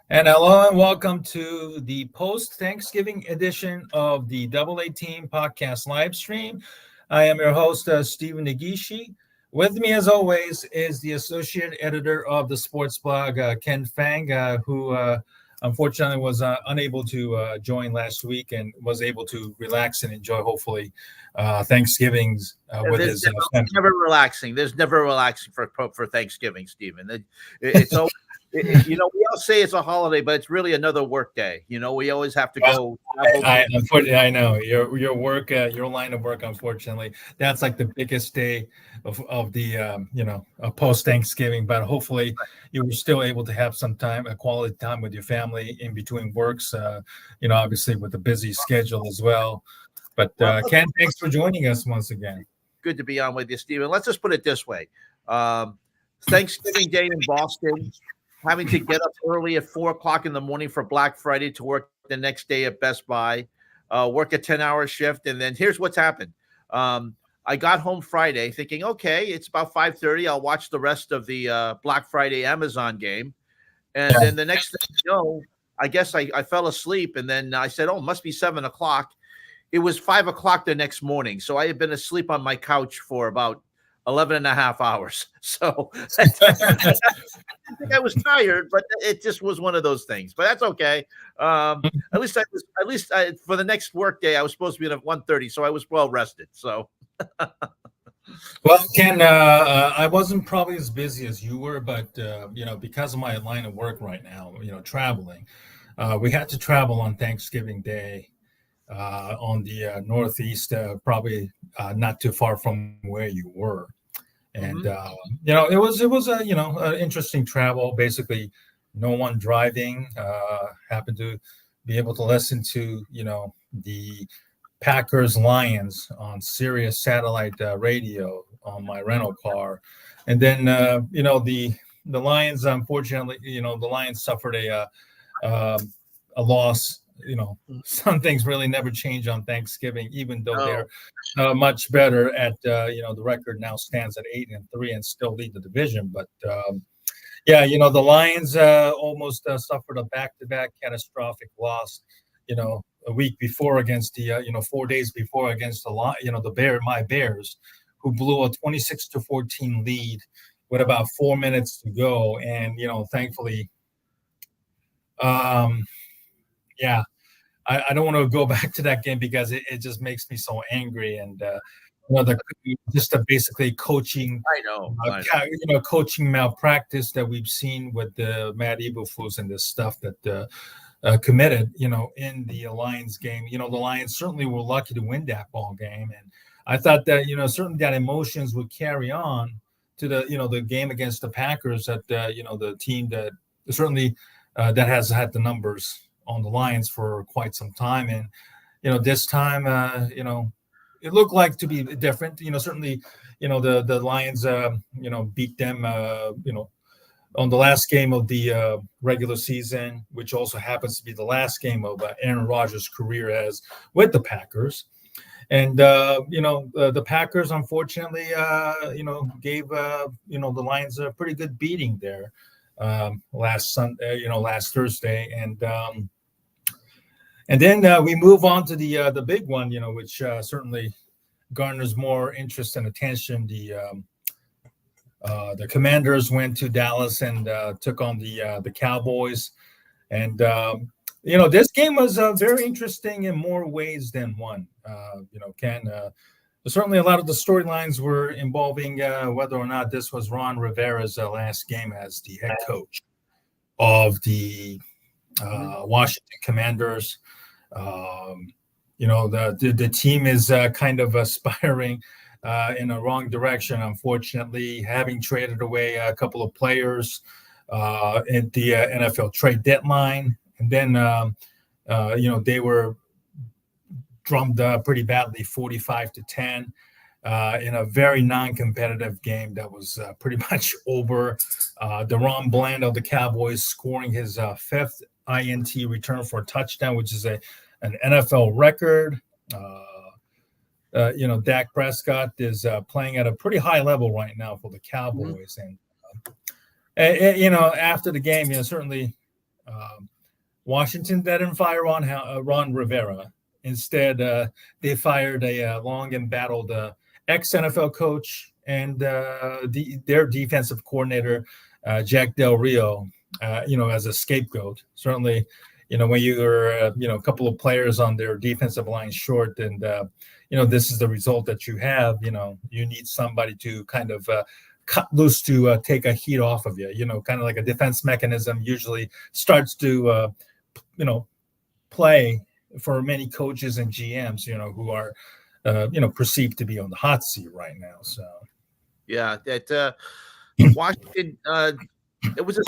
And hello and welcome to the post-Thanksgiving edition of the Double A Team podcast live stream. I am your host, Stephen Nagishi. With me, as always, is the associate editor of the sports blog, Ken Fang, who unfortunately was unable to join last week and was able to relax and enjoy, hopefully, Thanksgivings with There's his never, family. never relaxing. There's never relaxing for Thanksgiving, Stephen. It's always, we all say it's a holiday, but it's really another work day. We always have to go. Unfortunately, I know your work, your line of work. Unfortunately, that's like the biggest day of the post Thanksgiving. But hopefully, you were still able to have some time, a quality time with your family in between works. Obviously with the busy schedule as well. But Ken, thanks for joining us once again. Good to be on with you, Stephen. Let's just put it this way: Thanksgiving Day in Boston, having to get up early at 4 o'clock in the morning for Black Friday to work the next day at Best Buy, work a 10-hour shift. And then here's what's happened. I got home Friday thinking, okay, it's about 5:30. I'll watch the rest of the Black Friday Amazon game. And then the next thing you know, I guess I fell asleep. And then I said, oh, it must be 7 o'clock. It was 5 o'clock the next morning. So I had been asleep on my couch for about 11 and a half hours. So I think I was tired, but it just was one of those things. But that's okay. At least for the next work day, I was supposed to be at 1:30, so I was well rested. So, well, Ken, I wasn't probably as busy as you were, but because of my line of work right now, traveling, we had to travel on Thanksgiving Day. On the northeast, probably not too far from where you were, and it was a an interesting travel. Basically, no one driving. Happened to be able to listen to the Packers Lions on Sirius satellite radio on my rental car, and then the Lions. Unfortunately, the Lions suffered a loss. Some things really never change on Thanksgiving, even though they're much better at the record now stands at 8-3 and still lead the division. But the Lions almost suffered a back-to-back catastrophic loss a week before against the 4 days before against my Bears, who blew a 26-14 lead with about 4 minutes to go. And thankfully I don't want to go back to that game because it just makes me so angry. And just a basically coaching, coaching malpractice that we've seen with the Matt Eberflus and this stuff that committed, in the Lions game. The Lions certainly were lucky to win that ball game, and I thought that certainly that emotions would carry on to the game against the Packers. That the team that certainly that has had the numbers on the Lions for quite some time, and this time it looked like to be different. Certainly the Lions beat them on the last game of the regular season, which also happens to be the last game of Aaron Rodgers' career as with the Packers. And the Packers unfortunately gave the Lions a pretty good beating there last Thursday, and then we move on to the big one, which certainly garners more interest and attention. The Commanders went to Dallas and took on the Cowboys, and this game was very interesting in more ways than one. Ken, certainly a lot of the storylines were involving whether or not this was Ron Rivera's last game as the head coach of the Washington Commanders. The team is kind of aspiring in a wrong direction, unfortunately, having traded away a couple of players at the NFL trade deadline. And then, they were drummed pretty badly, 45-10, in a very non-competitive game that was pretty much over. DeRon Bland of the Cowboys scoring his fifth INT return for a touchdown, which is an NFL record. Dak Prescott is playing at a pretty high level right now for the Cowboys. And after the game, certainly Washington didn't fire Ron Rivera. Instead, they fired a long embattled ex-NFL coach and their defensive coordinator, Jack Del Rio, as a scapegoat. Certainly, when you're, a couple of players on their defensive line short, and this is the result that you have. You need somebody to kind of cut loose to take a heat off of you. Kind of like a defense mechanism usually starts to play for many coaches and GMs, who are, perceived to be on the hot seat right now. So, yeah, that Washington, it was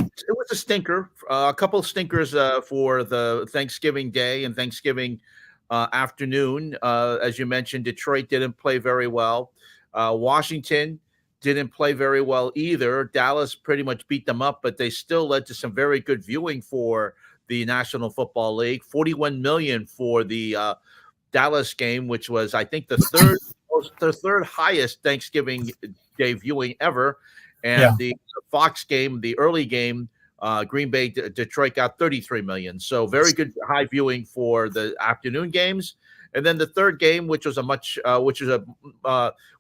a stinker, a couple of stinkers for the Thanksgiving Day and Thanksgiving afternoon. As you mentioned, Detroit didn't play very well. Washington didn't play very well either. Dallas pretty much beat them up, but they still led to some very good viewing for the National Football League. 41 million for the Dallas game, which was, I think, the third highest Thanksgiving Day viewing ever. And the Fox game, the early game, Green Bay Detroit got 33 million. So very good high viewing for the afternoon games. And then the third game, which was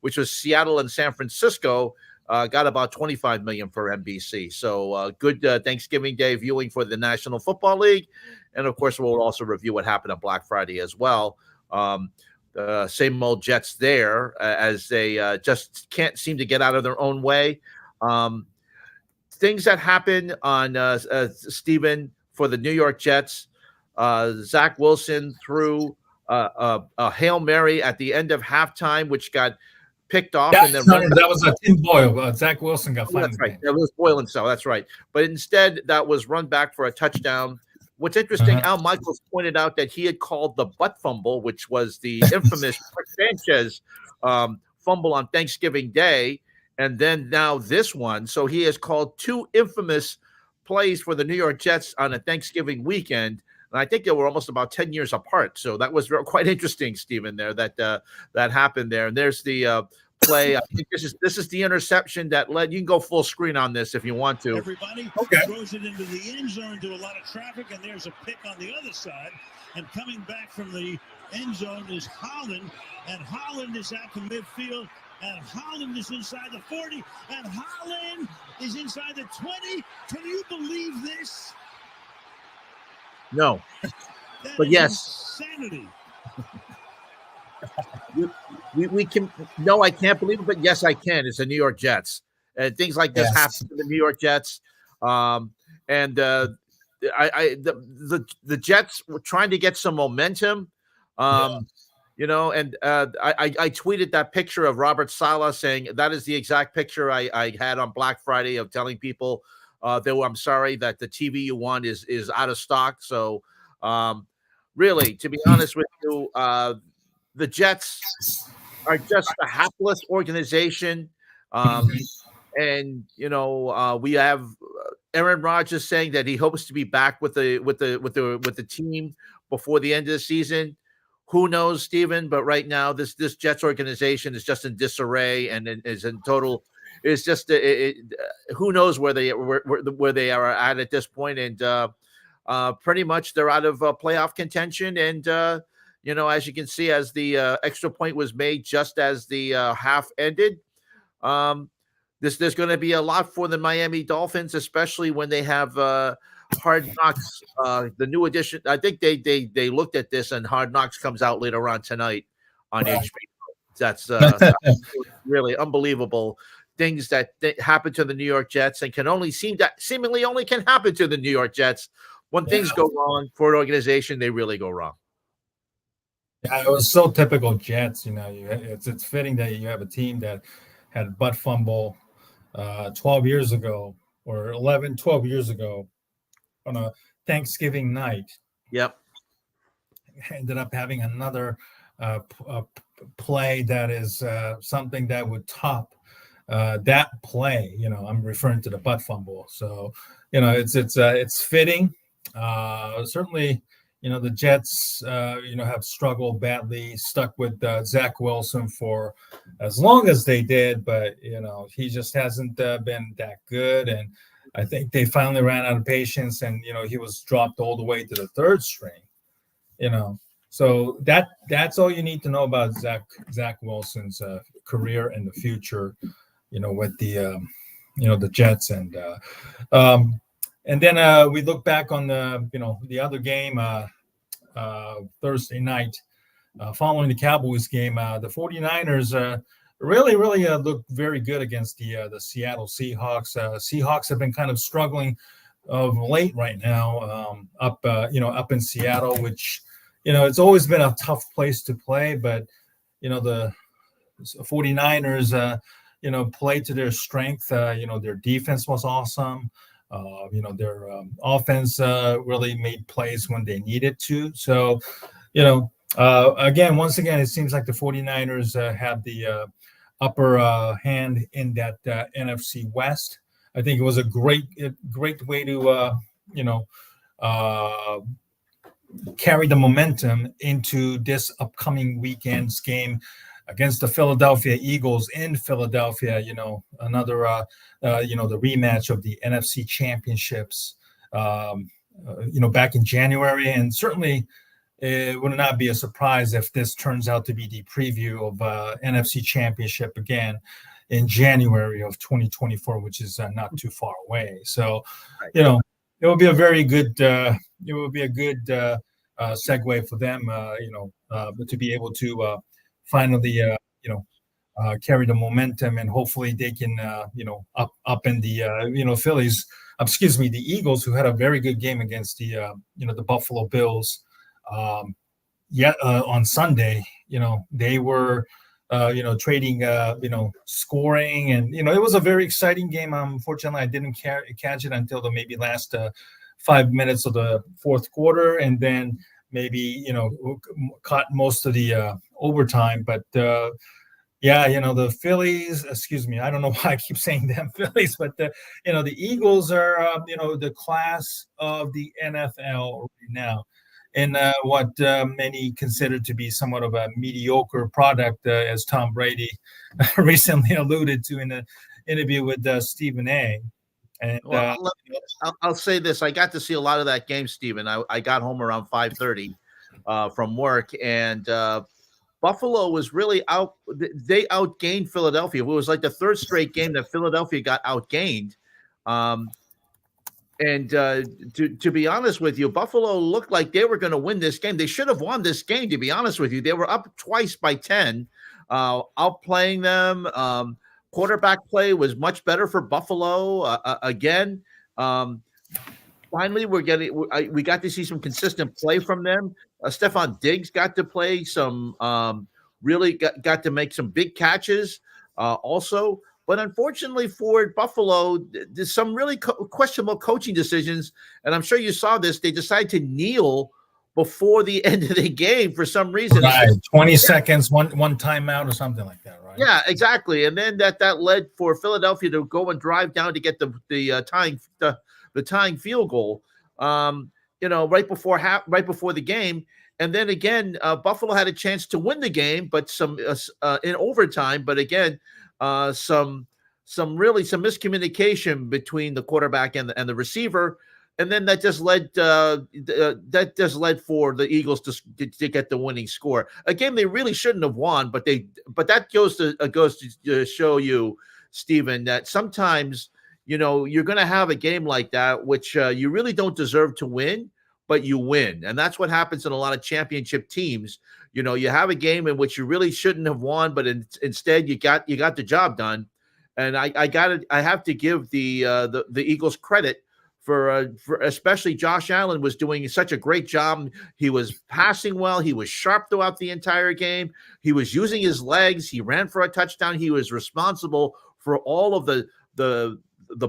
which was Seattle and San Francisco, got about 25 million for NBC. So good Thanksgiving Day viewing for the National Football League. And of course, we'll also review what happened on Black Friday as well. Same old Jets there, as they just can't seem to get out of their own way. Things that happen on Stephen for the New York Jets. Zach Wilson threw a Hail Mary at the end of halftime, which got picked off. That was a Tim Boyle. Zach Wilson got fined. That's right. That was Boyle and so. That's right. But instead, that was run back for a touchdown. What's interesting, Al Michaels pointed out that he had called the butt fumble, which was the infamous Sanchez fumble on Thanksgiving Day, and then now this one. So he has called two infamous plays for the New York Jets on a Thanksgiving weekend. And I think they were almost about 10 years apart. So that was quite interesting, Stephen, there that happened there. And there's the play. I think this is the interception that led. You can go full screen on this if you want to. Everybody throws it into the end zone to a lot of traffic, and there's a pick on the other side. And coming back from the end zone is Holland, and Holland is out to midfield, and Holland is inside the 40, and Holland is inside the 20. Can you believe this? No, but yes. Insanity. We can. No, I can't believe it, but yes, I can. It's the New York Jets, and things like this happen to the New York Jets. The Jets were trying to get some momentum. I tweeted that picture of Robert Saleh saying that is the exact picture I had on Black Friday of telling people I'm sorry that the TV you want is out of stock. So really, to be honest with you, the Jets are just a hapless organization. We have Aaron Rodgers saying that he hopes to be back with the team before the end of the season. Who knows, Stephen? But right now, this Jets organization is just in disarray and is in total. It's just who knows where they are at this point, and pretty much they're out of playoff contention. And as you can see, as the extra point was made just as the half ended, there's going to be a lot for the Miami Dolphins, especially when they have Hard Knocks, the new edition. I think they looked at this, and Hard Knocks comes out later on tonight on HBO. That's really unbelievable. Things that happen to the New York Jets and seemingly only can happen to the New York Jets. When things go wrong for an organization, they really go wrong. Yeah, it was so typical Jets. It's fitting that you have a team that had a butt fumble 12 years ago or 12 years ago on a Thanksgiving night. Yep. Ended up having another play that is something that would top that play. I'm referring to the butt fumble. So, it's fitting. Certainly, the Jets, have struggled badly, stuck with Zach Wilson for as long as they did, but he just hasn't been that good. And I think they finally ran out of patience, and he was dropped all the way to the third string. So that's all you need to know about Zach Wilson's career and the future. With the Jets, and then we look back on the other game Thursday night following the Cowboys game. The 49ers really looked very good against the Seattle Seahawks. Seahawks have been kind of struggling of late right now, up in Seattle, which it's always been a tough place to play, but the 49ers played to their strength. Their defense was awesome. Their offense really made plays when they needed to. So, once again, it seems like the 49ers have the upper hand in that NFC West. I think it was a great way to, carry the momentum into this upcoming weekend's game against the Philadelphia Eagles in Philadelphia. Another, the rematch of the NFC Championships, back in January. And certainly it would not be a surprise if this turns out to be the preview of NFC Championship again in January of 2024, which is not too far away. So, it will be a very good, segue for them, to be able to finally, carry the momentum, and hopefully they can, up in the, Phillies, the Eagles, who had a very good game against the, the Buffalo Bills. On Sunday, they were, trading, scoring, and, it was a very exciting game. Unfortunately, I didn't catch it until the maybe last 5 minutes of the fourth quarter, and then maybe, caught most of the overtime. But the Phillies, I don't know why I keep saying them Phillies, but the Eagles are, the class of the NFL right now. And what many consider to be somewhat of a mediocre product, as Tom Brady recently alluded to in an interview with Stephen A. And I'll say this: I got to see a lot of that game, Stephen. I got home around 5:30 from work, and Buffalo was really out. They outgained Philadelphia. It was like the third straight game that Philadelphia got outgained. And to be honest with you, Buffalo looked like they were going to win this game. They should have won this game, to be honest with you. They were up twice by 10, outplaying them. Quarterback play was much better for Buffalo. Again, finally, we got to see some consistent play from them. Stephon Diggs got to play some, really got to make some big catches also. But unfortunately for Buffalo, there's some really questionable coaching decisions. And I'm sure you saw this. They decided to kneel before the end of the game for some reason. Right. 20 seconds, one timeout or something like that, right? Yeah, exactly. And then that led for Philadelphia to go and drive down to get the tying field goal, right before the game. And then again, Buffalo had a chance to win the game, but some in overtime. But again, some miscommunication between the quarterback and the receiver, and then that just led for the Eagles to get the winning score. A game they really shouldn't have won, but that goes to show you, Stephen, that sometimes you're going to have a game like that which you really don't deserve to win, but you win. And that's what happens in a lot of championship teams. You have a game in which you really shouldn't have won, but instead you got the job done. And I have to give the Eagles credit for especially Josh Allen was doing such a great job. He was passing well. He was sharp throughout the entire game. He was using his legs. He ran for a touchdown. He was responsible for all of the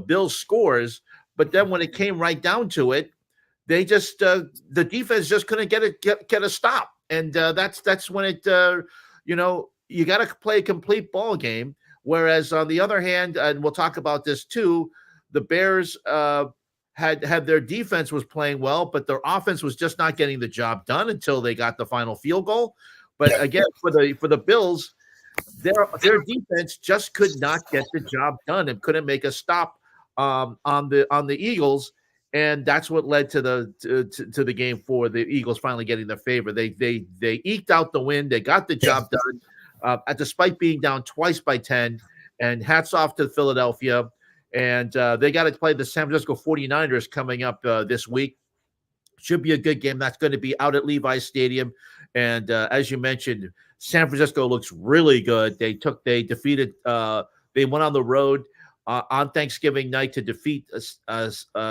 Bills' scores. But then when it came right down to it, they just the defense just couldn't get a stop, and that's when it you got to play a complete ball game. Whereas on the other hand, and we'll talk about this too, the Bears had their defense was playing well, but their offense was just not getting the job done until they got the final field goal. But again, for the Bills, their defense just could not get the job done and couldn't make a stop on the Eagles, and that's what led to the game for the Eagles finally getting their favor. They eked out the win. They got the job done, despite being down twice by 10. And hats off to Philadelphia. And they got to play the San Francisco 49ers coming up this week. Should be a good game. That's going to be out at Levi's Stadium. And as you mentioned, San Francisco looks really good. They went on the road on Thanksgiving night to defeat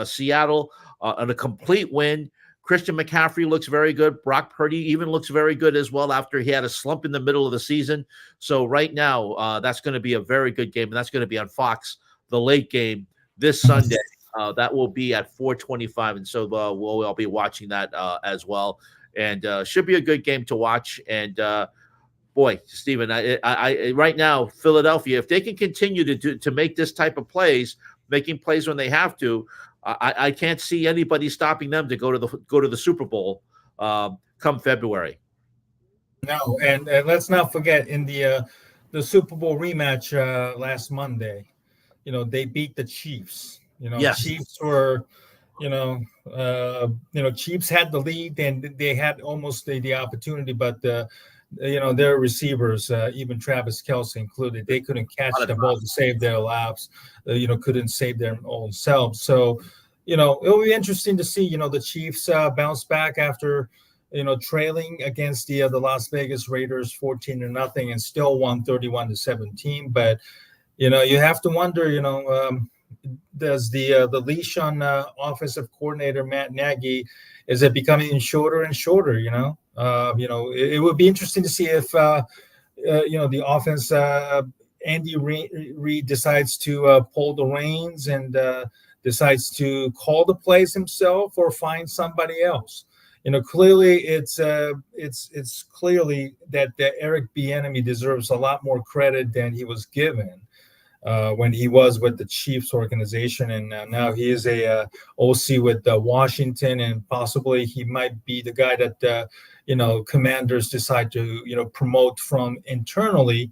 Seattle on a complete win. Christian McCaffrey looks very good. Brock Purdy even looks very good as well after he had a slump in the middle of the season. So right now, that's going to be a very good game, and that's going to be on Fox, the late game this Sunday. That will be at 4:25, and so we'll be watching that as well. And should be a good game to watch. And boy, Stephen, I right now, Philadelphia, if they can continue to make this type of plays, making plays when they have to, I can't see anybody stopping them to go to the Super Bowl come February. No, and let's not forget in the Super Bowl rematch last Monday, they beat the Chiefs. Yes. Chiefs were, Chiefs had the lead and they had almost the opportunity, but their receivers, even Travis Kelce included, they couldn't catch the ball to save their lives. Couldn't save their own selves. So, it'll be interesting to see, the Chiefs bounce back after, trailing against the Las Vegas Raiders 14-0 and still won 31-17. But, you have to wonder, does the leash on offensive coordinator Matt Nagy, is it becoming shorter and shorter? It would be interesting to see if the offense Andy Reid decides to pull the reins and decides to call the plays himself or find somebody else. Clearly it's clearly that Eric Bieniemy deserves a lot more credit than he was given when he was with the Chiefs organization, and now he is a OC with Washington, and possibly he might be the guy that commanders decide to promote from internally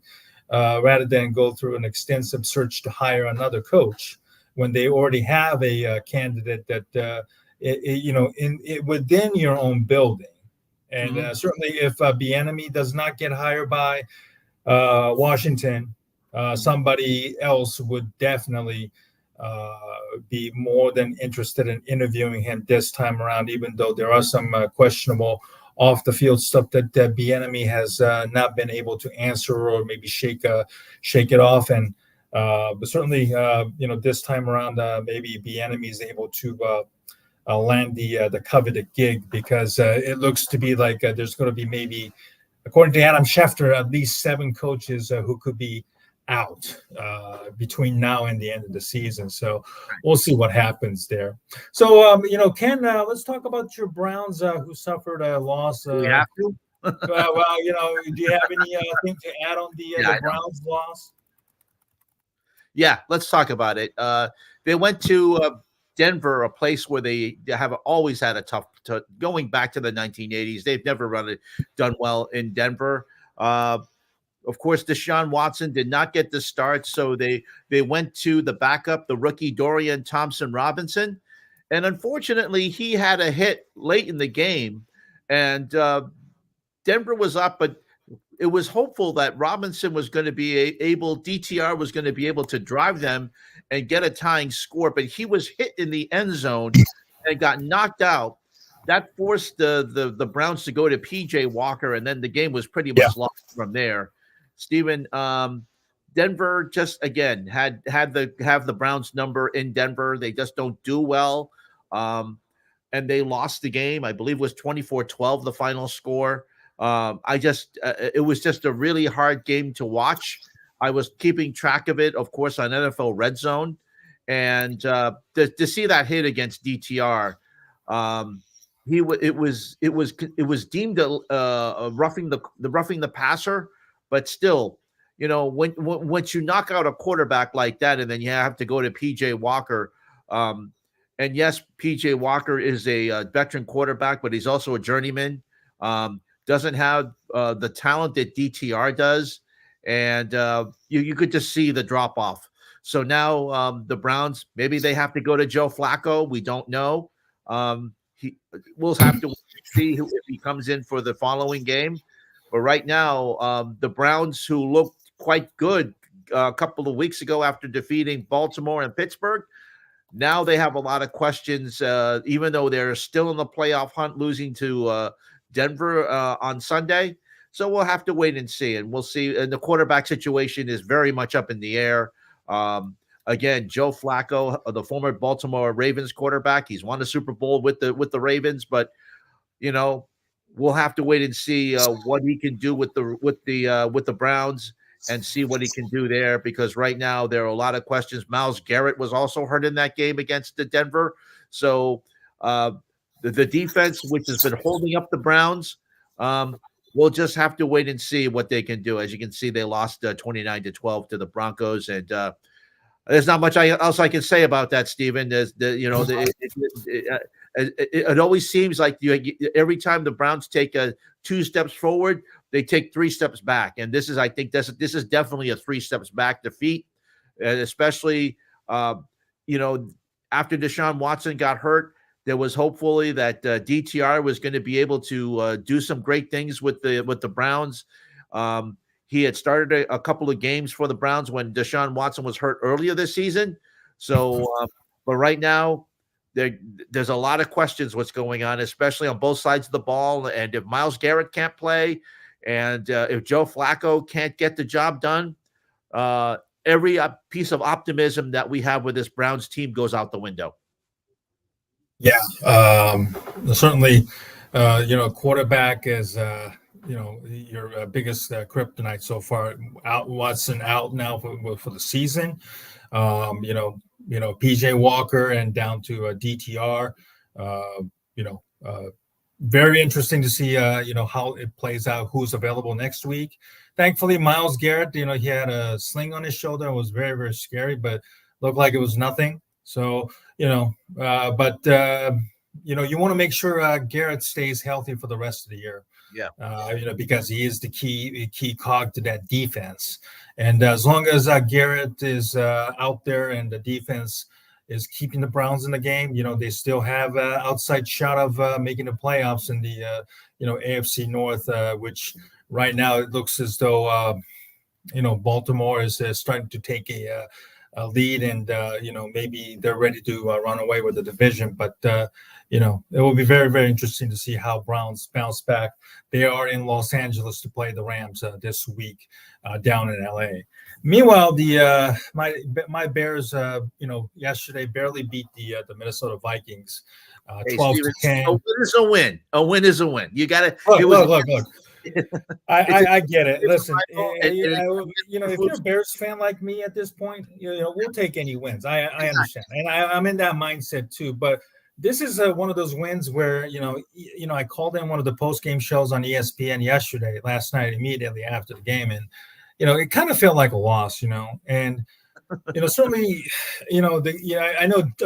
rather than go through an extensive search to hire another coach when they already have a candidate that within your own building. And certainly if Bieniemy does not get hired by Washington, somebody else would definitely be more than interested in interviewing him this time around, even though there are some questionable off the field stuff that Bieniemy has not been able to answer or maybe shake it off. And but certainly, this time around, maybe Bieniemy is able to land the coveted gig, because it looks to be like there's going to be maybe, according to Adam Schefter, at least 7 coaches who could be out between now and the end of the season. So we'll see what happens there. So, Ken, let's talk about your Browns who suffered a loss. We have to. Well, do you have anything to add on the Browns loss? Yeah, let's talk about it. They went to Denver, a place where they have always had a tough going back to the 1980s. They've never done well in Denver. Of course, Deshaun Watson did not get the start, so they went to the backup, the rookie Dorian Thompson-Robinson. And unfortunately, he had a hit late in the game, and Denver was up, but it was hopeful that Robinson was going to be DTR was going to be able to drive them and get a tying score, but he was hit in the end zone and got knocked out. That forced the Browns to go to PJ Walker, and then the game was pretty much lost from there. Stephen, Denver just again have the Browns number in Denver. They just don't do well, and they lost the game. I believe it was 24-12 the final score. It was just a really hard game to watch. I was keeping track of it, of course, on NFL Red Zone, and to see that hit against DTR, it was deemed roughing the passer. But still, once you knock out a quarterback like that, and then you have to go to PJ Walker, and yes, PJ Walker is a veteran quarterback, but he's also a journeyman. Doesn't have the talent that DTR does, and you could just see the drop off. So now the Browns, maybe they have to go to Joe Flacco. We don't know. We'll have to see if he comes in for the following game. But right now, the Browns, who looked quite good a couple of weeks ago after defeating Baltimore and Pittsburgh, now they have a lot of questions, even though they're still in the playoff hunt, losing to Denver on Sunday. So we'll have to wait and see, and we'll see. And the quarterback situation is very much up in the air. Again, Joe Flacco, the former Baltimore Ravens quarterback, he's won a Super Bowl with the Ravens, but we'll have to wait and see what he can do with the Browns and see what he can do there, because right now there are a lot of questions. Myles Garrett was also hurt in that game against the Denver, so the defense, which has been holding up the Browns, we'll just have to wait and see what they can do. As you can see, they lost 29-12 to the Broncos, and there's not much else I can say about that, Stephen. It always seems like every time the Browns take 2 steps forward, they take 3 steps back, and I think this is definitely a 3 steps back defeat, and especially after Deshaun Watson got hurt. There was hopefully that DTR was going to be able to do some great things with the Browns. He had started a couple of games for the Browns when Deshaun Watson was hurt earlier this season. So, but right now there's a lot of questions what's going on, especially on both sides of the ball. And if Myles Garrett can't play, and if Joe Flacco can't get the job done, every piece of optimism that we have with this Browns team goes out the window. Yeah, certainly, quarterback is, your biggest kryptonite so far. Watson out now for the season. PJ Walker and down to DTR. Very interesting to see, how it plays out, who's available next week. Thankfully, Myles Garrett, he had a sling on his shoulder. It was very, very scary, but looked like it was nothing. So, you want to make sure Garrett stays healthy for the rest of the year. Yeah. Because he is the key cog to that defense. And as long as Garrett is out there and the defense is keeping the Browns in the game, they still have an outside shot of making the playoffs in the, AFC North, which right now it looks as though, Baltimore is starting to take a lead, and maybe they're ready to run away with the division. But it will be very, very interesting to see how Browns bounce back. They are in Los Angeles to play the Rams this week down in LA. Meanwhile, the my Bears, yesterday barely beat the Minnesota Vikings, 12-10. A win is a win. A win is a win. You got to look. I get it. Listen, if you're a Bears fan like me at this point, we'll take any wins. I understand, and I'm in that mindset too. But this is one of those wins where I called in one of the post-game shows on ESPN last night, immediately after the game, and it kind of felt like a loss, and certainly, I know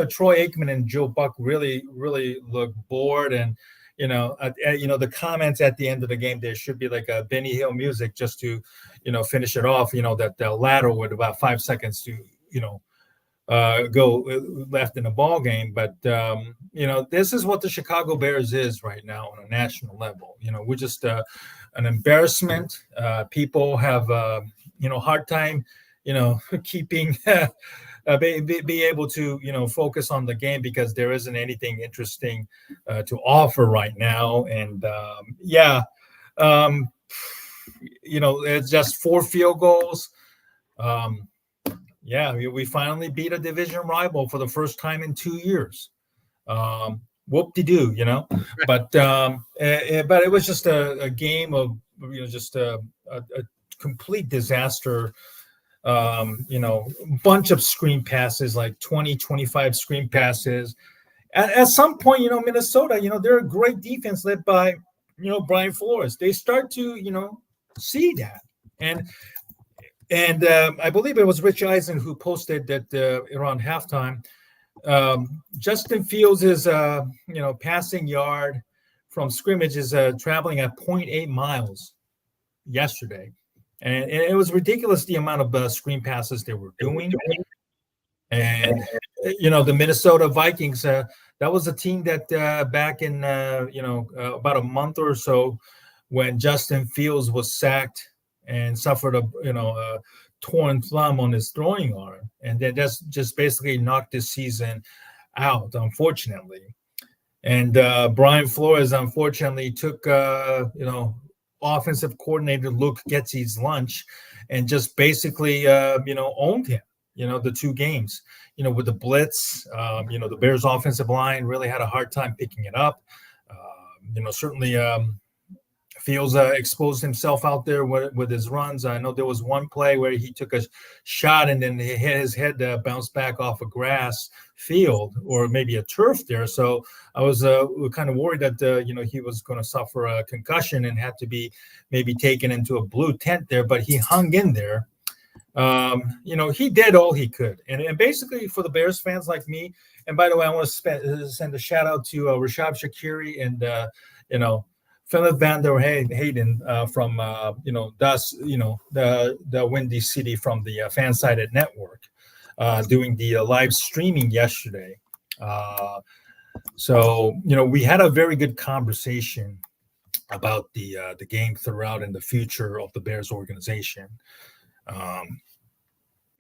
Troy Aikman and Joe Buck really, really look bored, and the comments at the end of the game, there should be like a Benny Hill music just to, finish it off, that the latter with about 5 seconds to, go left in the ball game. But, this is what the Chicago Bears is right now on a national level. We're just an embarrassment. People have, hard time, keeping be able to focus on the game because there isn't anything interesting to offer right now. And it's just 4 field goals. We finally beat a division rival for the first time in 2 years. Whoop-de-doo, but it was just a game of just a complete disaster. Bunch of screen passes, like 25 screen passes. At some point, Minnesota, they're a great defense led by, Brian Flores. They start to, see that. And I believe it was Rich Eisen who posted that around halftime, Justin Fields is, passing yard from scrimmage is traveling at 0.8 miles yesterday. And it was ridiculous the amount of screen passes they were doing. And the Minnesota Vikings, that was a team that back in about a month or so, when Justin Fields was sacked and suffered a torn thumb on his throwing arm, and then that's just basically knocked his season out, unfortunately. And Brian Flores, unfortunately, took offensive coordinator Luke Getsy's lunch and just basically owned him. The two games, with the blitz, the Bears offensive line really had a hard time picking it up. Certainly Fields exposed himself out there with his runs. I know there was one play where he took a shot and then his head bounced back off a grass field or maybe a turf there. So I was kind of worried that, he was going to suffer a concussion and had to be maybe taken into a blue tent there, but he hung in there. He did all he could. And basically for the Bears fans like me, and by the way, I want to send a shout out to Rashad Shakiri and, Philip Van der Hayden from the Windy City from the Fansided Network doing the live streaming yesterday. So we had a very good conversation about the game throughout and the future of the Bears organization.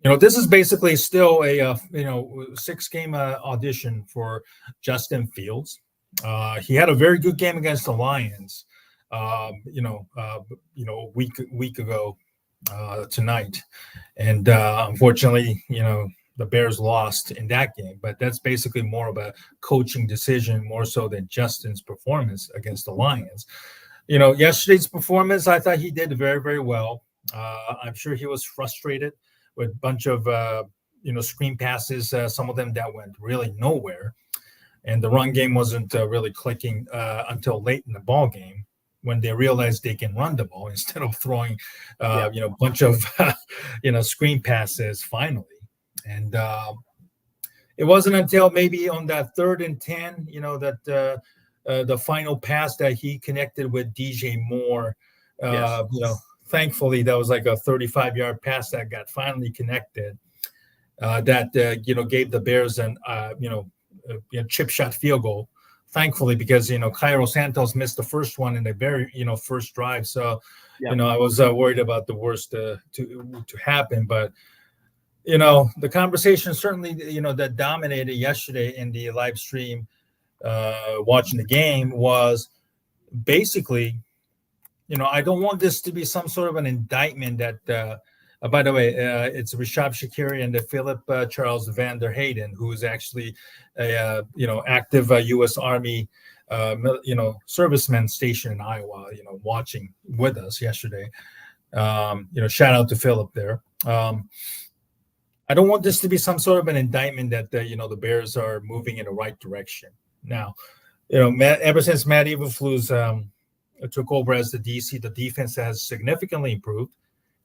This is basically still a 6-game audition for Justin Fields. He had a very good game against the Lions, a week ago tonight, and unfortunately, the Bears lost in that game. But that's basically more of a coaching decision, more so than Justin's performance against the Lions. Yesterday's performance, I thought he did very, very well. I'm sure he was frustrated with a bunch of screen passes, some of them that went really nowhere. And the run game wasn't really clicking until late in the ball game when they realized they can run the ball instead of throwing, a bunch of, screen passes finally. And it wasn't until maybe on that 3rd and 10, that the final pass that he connected with DJ Moore, thankfully that was like a 35-yard pass that got finally connected that, gave the Bears an, chip shot field goal, thankfully, because Cairo Santos missed the first one in the very first drive. So I was worried about the worst to happen, but the conversation certainly that dominated yesterday in the live stream watching the game was basically I don't want this to be some sort of an indictment that by the way, it's Rashad Shakiri and Philip Charles Van der Hayden, who is actually a active U.S. Army serviceman stationed in Iowa, watching with us yesterday. Shout out to Philip there. I don't want this to be some sort of an indictment that the Bears are moving in the right direction. Now, ever since Matt Eberflus took over as the DC, the defense has significantly improved.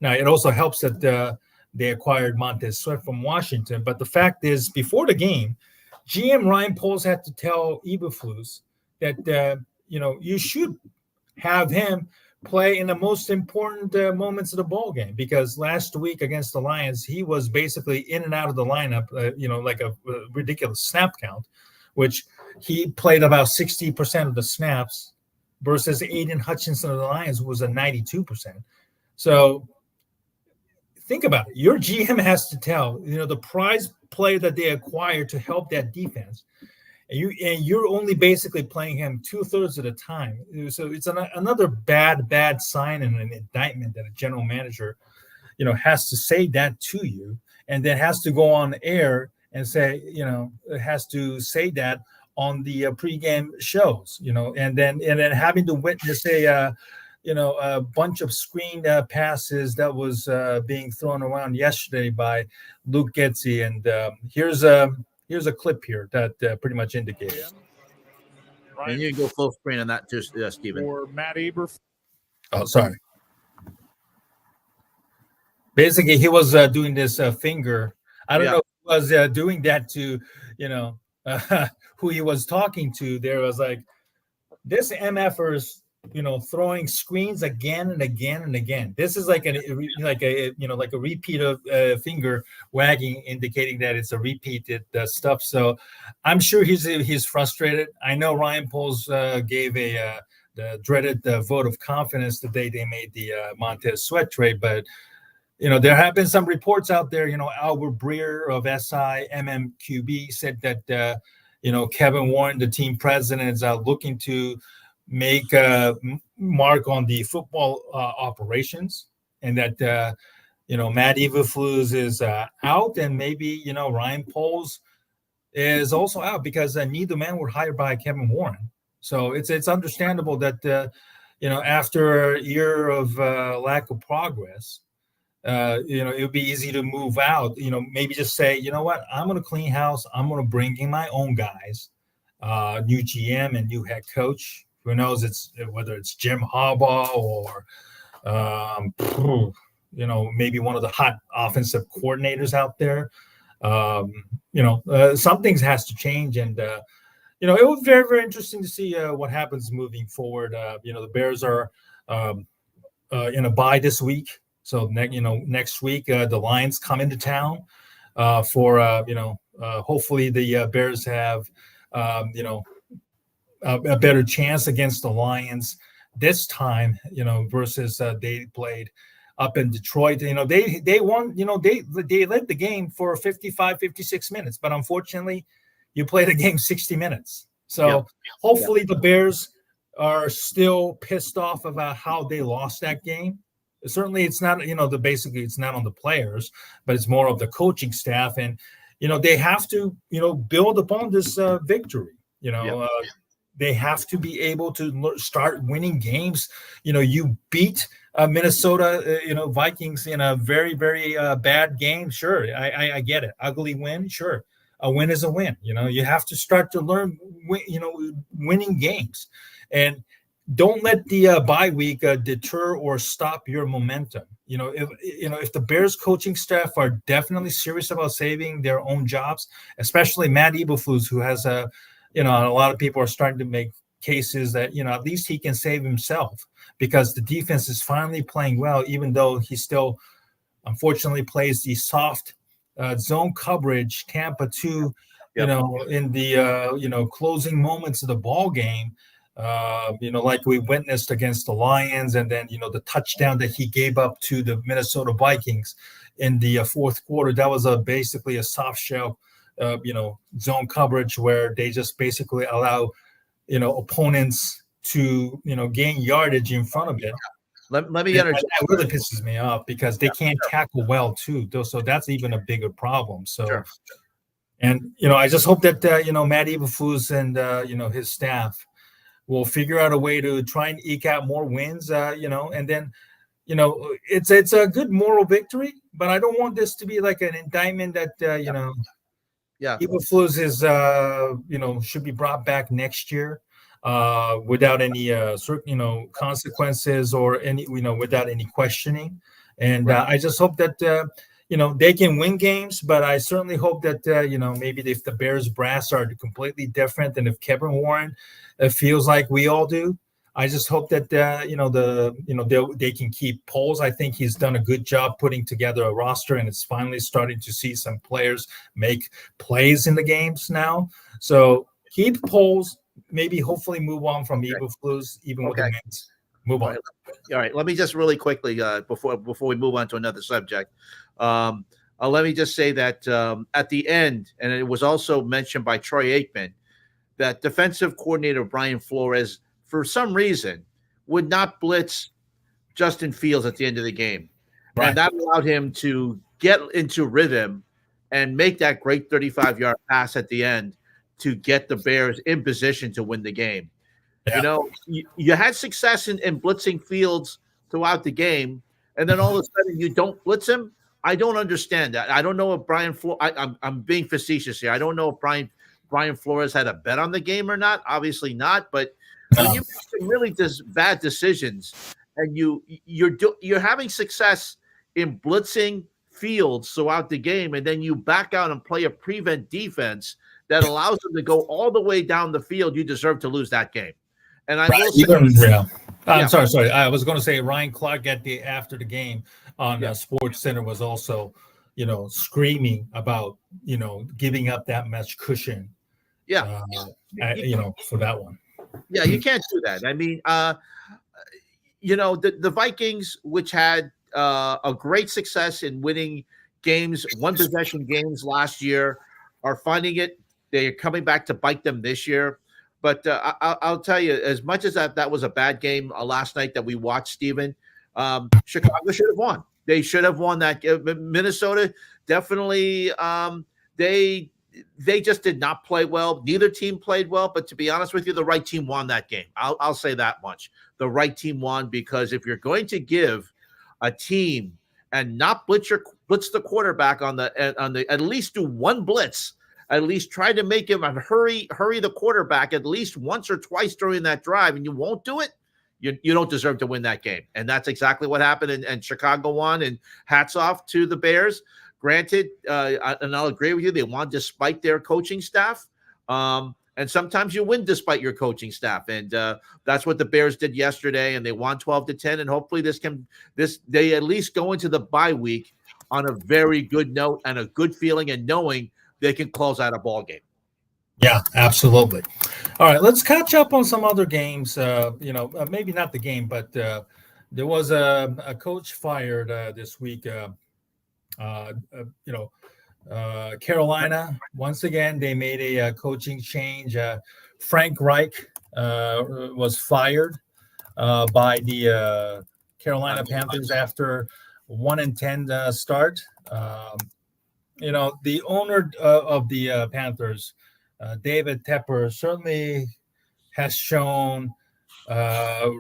Now, it also helps that they acquired Montez Sweat from Washington. But the fact is, before the game, GM Ryan Poles had to tell Eberflus that, you should have him play in the most important moments of the ball game, because last week against the Lions, he was basically in and out of the lineup, like a ridiculous snap count, which he played about 60% of the snaps versus Aiden Hutchinson of the Lions, who was at 92%. So think about it. Your GM has to tell, the prize player that they acquired to help that defense, and you're only basically playing him 2/3 of the time. So it's another bad sign and an indictment that a general manager, has to say that to you, and then has to go on air and say, has to say that on the pregame shows, and then having to witness a bunch of screen passes that was being thrown around yesterday by Luke Getsy. And here's a clip here that pretty much indicates. And you can go full screen on that too, Stephen. Or Matt Eberflus. Oh, sorry. Basically, he was doing this finger. I don't know if he was doing that to, who he was talking to. There was like, this MFers throwing screens again and again and again. This is like a repeat of finger wagging, indicating that it's a repeated stuff. So I'm sure he's frustrated. I know Ryan Poles gave the dreaded vote of confidence the day they made the Montez Sweat trade, but there have been some reports out there. Albert Breer of SIMMQB said that Kevin Warren, the team president, is looking to make a mark on the football operations, and that Matt Eberflus is out, and maybe Ryan Poles is also out because neither man were hired by Kevin Warren. So it's understandable that after a year of lack of progress, it would be easy to move out. Maybe just say, you know what, I'm going to clean house. I'm going to bring in my own guys, new GM and new head coach. Who knows? Whether it's Jim Harbaugh or maybe one of the hot offensive coordinators out there. Some things has to change, and it was very, very interesting to see what happens moving forward. The Bears are in a bye this week, so next week the Lions come into town for hopefully the Bears have a better chance against the Lions this time, versus they played up in Detroit. They won, they led the game for 55, 56 minutes, but unfortunately you played a game 60 minutes. So hopefully the Bears are still pissed off about how they lost that game. Certainly it's not, basically it's not on the players, but it's more of the coaching staff. And, they have to, build upon this victory, They have to be able to start winning games. You beat Minnesota, Vikings in a very, very bad game. Sure, I get it. Ugly win. Sure, a win is a win. You have to start to learn, winning games, and don't let the bye week deter or stop your momentum. If the Bears coaching staff are definitely serious about saving their own jobs, especially Matt Eberflus, who has a a lot of people are starting to make cases that, at least he can save himself because the defense is finally playing well, even though he still, unfortunately, plays the soft zone coverage, Tampa 2, in the, closing moments of the ball game, like we witnessed against the Lions, and then, the touchdown that he gave up to the Minnesota Vikings in the fourth quarter. That was basically a soft shell zone coverage where they just basically allow, opponents to, gain yardage in front of it. Let me interject. That really pisses me off because they can't tackle well too. So that's even a bigger problem. So, sure. And, I just hope that, Matt Eberflus and, his staff will figure out a way to try and eke out more wins, and then, it's a good moral victory, but I don't want this to be like an indictment that, Eberflus is, should be brought back next year without any, consequences or any, without any questioning. And I just hope that, they can win games, but I certainly hope that, maybe if the Bears brass are completely different, and if Kevin Warren feels like we all do, I just hope that, they can keep Poles. I think he's done a good job putting together a roster, and it's finally starting to see some players make plays in the games now. So keep Poles, maybe hopefully move on from Eberflus, even with the wins. Move on. All right. Let me just really quickly, before we move on to another subject, let me just say that at the end, and it was also mentioned by Troy Aikman, that defensive coordinator Brian Flores, for some reason, would not blitz Justin Fields at the end of the game. Right. And that allowed him to get into rhythm and make that great 35-yard pass at the end to get the Bears in position to win the game. Yeah. You had success in blitzing Fields throughout the game, and then all of a sudden you don't blitz him. I don't understand that. I don't know if Brian Flores – I'm being facetious here. I don't know if Brian Flores had a bet on the game or not. Obviously not, but – when you make some really bad decisions, and you're having success in blitzing Fields throughout the game, and then you back out and play a prevent defense that allows them to go all the way down the field, you deserve to lose that game. And I will say, I'm sorry. I was going to say Ryan Clark after the game on Yeah. Sports Center was also, screaming about, giving up that much cushion. Yeah. For that one. Yeah, you can't do that. I mean, the Vikings, which had a great success in winning games, one possession games last year, are finding it. They're coming back to bite them this year. But I'll tell you, as much as that was a bad game last night that we watched, Steven, Chicago should have won. They should have won that. Minnesota definitely, they just did not play well. Neither team played well. But to be honest with you, the right team won that game. I'll say that much. The right team won, because if you're going to give a team and not blitz the quarterback on the at least do one blitz, at least try to make him hurry the quarterback at least once or twice during that drive, and you won't do it, you don't deserve to win that game. And that's exactly what happened, and Chicago won, and hats off to the Bears. Granted, and I'll agree with you, they won despite their coaching staff. And sometimes you win despite your coaching staff. And that's what the Bears did yesterday, and they won 12-10. And hopefully they at least go into the bye week on a very good note and a good feeling, and knowing they can close out a ball game. Yeah, absolutely. All right, let's catch up on some other games. Maybe not the game, but there was a coach fired this week. Carolina, once again, they made a coaching change. Frank Reich was fired by the Carolina Panthers after 1-10 start. The owner of the Panthers, David Tepper, certainly has shown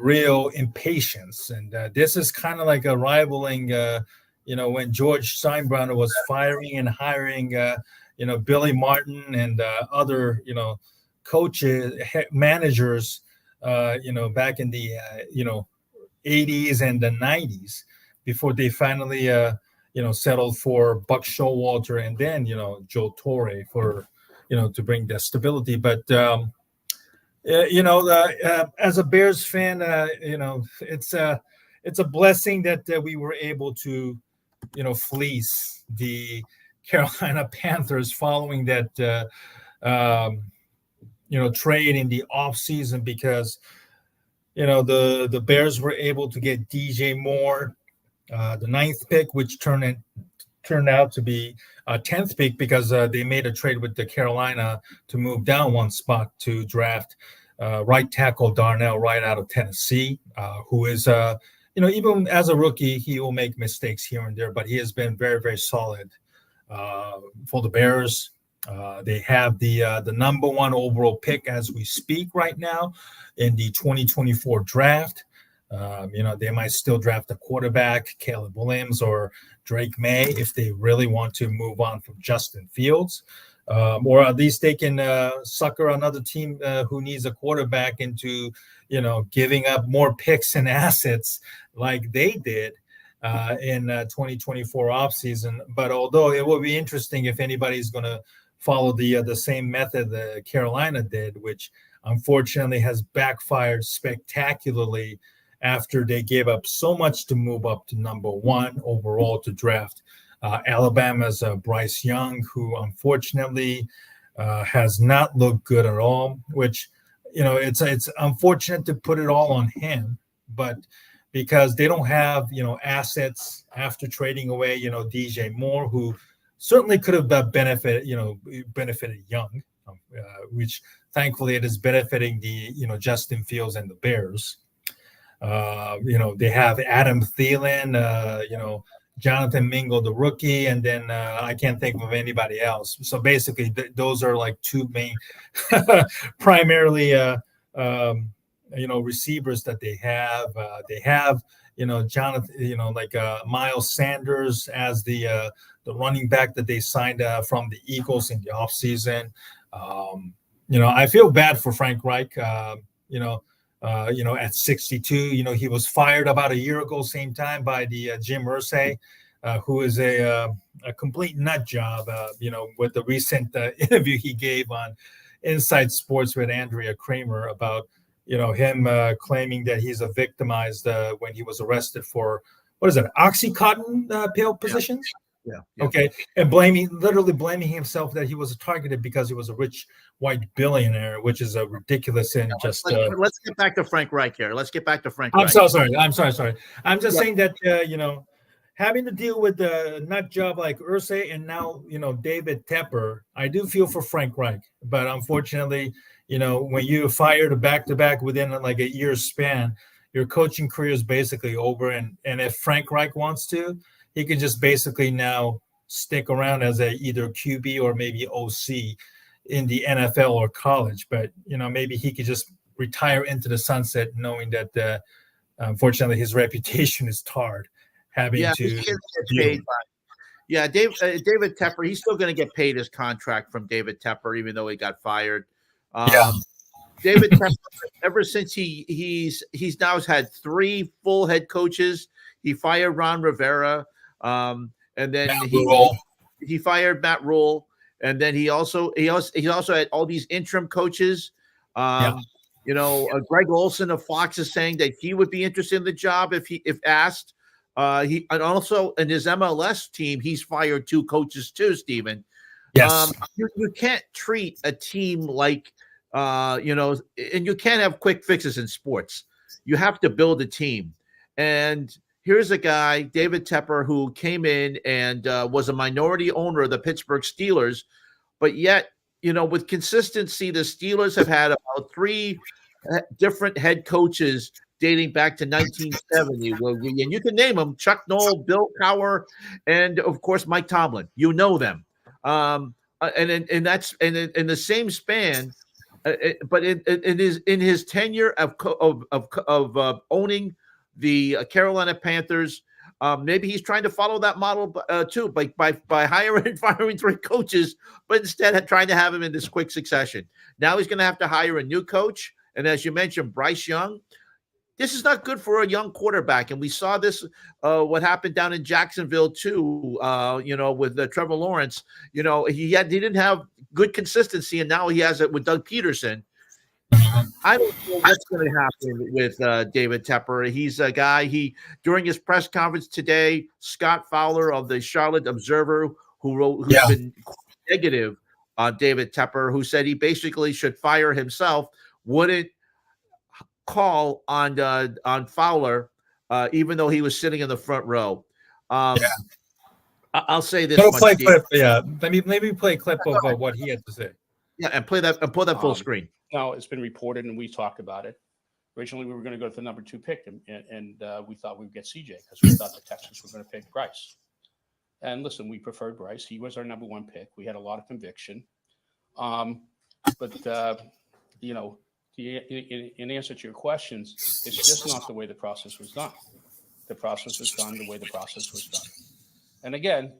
real impatience, and this is kind of like a rivaling. When George Steinbrenner was firing and hiring, Billy Martin and other, coaches, managers, back in the, 80s and the 90s, before they finally, settled for Buck Showalter and then, Joe Torre for, to bring the stability. But, as a Bears fan, it's a blessing that we were able to, fleece the Carolina Panthers following that, trade in the offseason, because, the Bears were able to get DJ Moore, the 9th pick, which turned out to be a 10th pick, because they made a trade with the Carolina to move down one spot to draft right tackle Darnell Wright out of Tennessee, who is even as a rookie, he will make mistakes here and there, but he has been very, very solid for the Bears. They have the number 1 overall pick as we speak right now in the 2024 draft. They might still draft a quarterback, Caleb Williams or Drake May, if they really want to move on from Justin Fields. Or at least they can sucker another team who needs a quarterback into, giving up more picks and assets like they did in 2024 offseason. But although it will be interesting if anybody's going to follow the same method that Carolina did, which unfortunately has backfired spectacularly after they gave up so much to move up to number 1 overall to draft Alabama's Bryce Young, who unfortunately has not looked good at all, which, it's unfortunate to put it all on him, but because they don't have, assets after trading away, DJ Moore, who certainly could have benefited Young, which thankfully it is benefiting the, Justin Fields and the Bears. They have Adam Thielen, Jonathan Mingo, the rookie, and then I can't think of anybody else. So basically, those are like 2 main, primarily, receivers that they have. They have, Jonathan, Miles Sanders as the running back that they signed from the Eagles in the offseason. I feel bad for Frank Reich. At 62, he was fired about a year ago, same time by the Jim Irsay, who is a complete nut job, with the recent interview he gave on Inside Sports with Andrea Kramer about, him claiming that he's a victimized when he was arrested for, what is it, Oxycontin pill positions? Yeah. Okay, and literally blaming himself that he was targeted because he was a rich white billionaire, which is a ridiculous and just. Let's get back to Frank Reich here. Let's get back to Frank. I'm Reich. so sorry. I'm sorry. I'm just saying that having to deal with nut job like Ursay and now David Tepper, I do feel for Frank Reich, but unfortunately, when you fired back to back within like a year's span, your coaching career is basically over. And if Frank Reich wants to, he could just basically now stick around as either QB or maybe OC in the NFL or college. But, maybe he could just retire into the sunset knowing that, unfortunately, his reputation is tarred. Having to get paid by, David Tepper, he's still going to get paid his contract from David Tepper, even though he got fired. David Tepper, ever since he's now had 3 full head coaches. He fired Ron Rivera. And then he fired Matt Rule, and then he also had all these interim coaches. Greg Olson of Fox is saying that he would be interested in the job if asked. And also in his MLS team, he's fired 2 coaches too, Stephen. Yes. You can't treat a team like and you can't have quick fixes in sports. You have to build a team. And here's a guy, David Tepper, who came in and was a minority owner of the Pittsburgh Steelers. But yet, with consistency, the Steelers have had about 3 different head coaches dating back to 1970. And you can name them: Chuck Noll, Bill Cowher, and, of course, Mike Tomlin. You know them. And that's in the same span. But in his tenure of owning the Carolina Panthers, maybe he's trying to follow that model too, by hiring and firing 3 coaches, but instead trying to have him in this quick succession. Now he's going to have to hire a new coach, and as you mentioned, Bryce Young. This is not good for a young quarterback, and we saw this what happened down in Jacksonville too. With Trevor Lawrence. He didn't have good consistency, and now he has it with Doug Peterson. I don't know what's going to happen with David Tepper. He's a guy. During his press conference today, Scott Fowler of the Charlotte Observer, who's been negative on David Tepper, who said he basically should fire himself, wouldn't call on Fowler, even though he was sitting in the front row. I'll say this. Play clip. Yeah, let me play a clip of what he had to say. Yeah, and pull that full screen. No, it's been reported, and we talked about it. Originally, we were going to go to the number 2 pick, and we thought we would get CJ because we thought the Texans were going to pick Bryce. And listen, we preferred Bryce. He was our number 1 pick. We had a lot of conviction. But in answer to your questions, it's just not the way the process was done. The process was done the way the process was done. And again,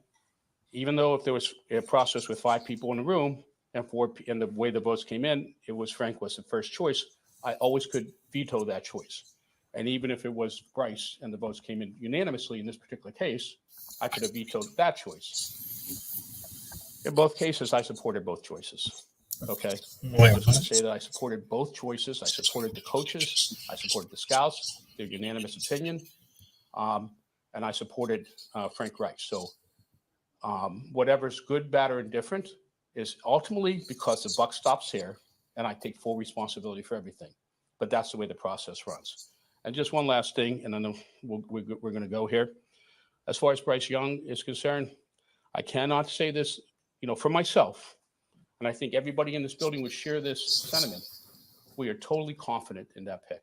even though if there was a process with 5 people in the room and the way the votes came in, Frank was the first choice, I always could veto that choice. And even if it was Bryce and the votes came in unanimously in this particular case, I could have vetoed that choice. In both cases, I supported both choices. Okay. I just want to say that I supported both choices. I supported the coaches. I supported the scouts, their unanimous opinion. And I supported Frank Reich. So whatever's good, bad, or indifferent is ultimately because the buck stops here, and I take full responsibility for everything. But that's the way the process runs. And just one last thing, and then we're going to go here. As far as Bryce Young is concerned, I cannot say this, for myself, and I think everybody in this building would share this sentiment. We are totally confident in that pick.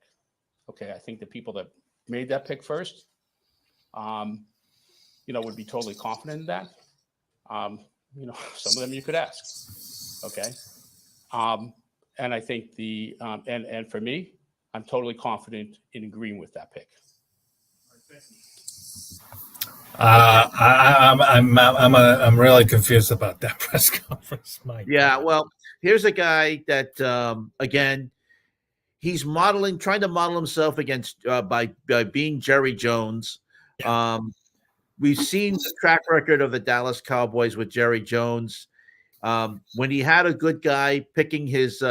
Okay, I think the people that made that pick first, would be totally confident in that. Some of them you could ask. Okay, and I think and for me, I'm totally confident in agreeing with that pick. I'm really confused about that press conference, Mike. Yeah, well, here's a guy that again, he's trying to model himself against by being Jerry Jones. Yeah. We've seen the track record of the Dallas Cowboys with Jerry Jones. When he had a good guy picking his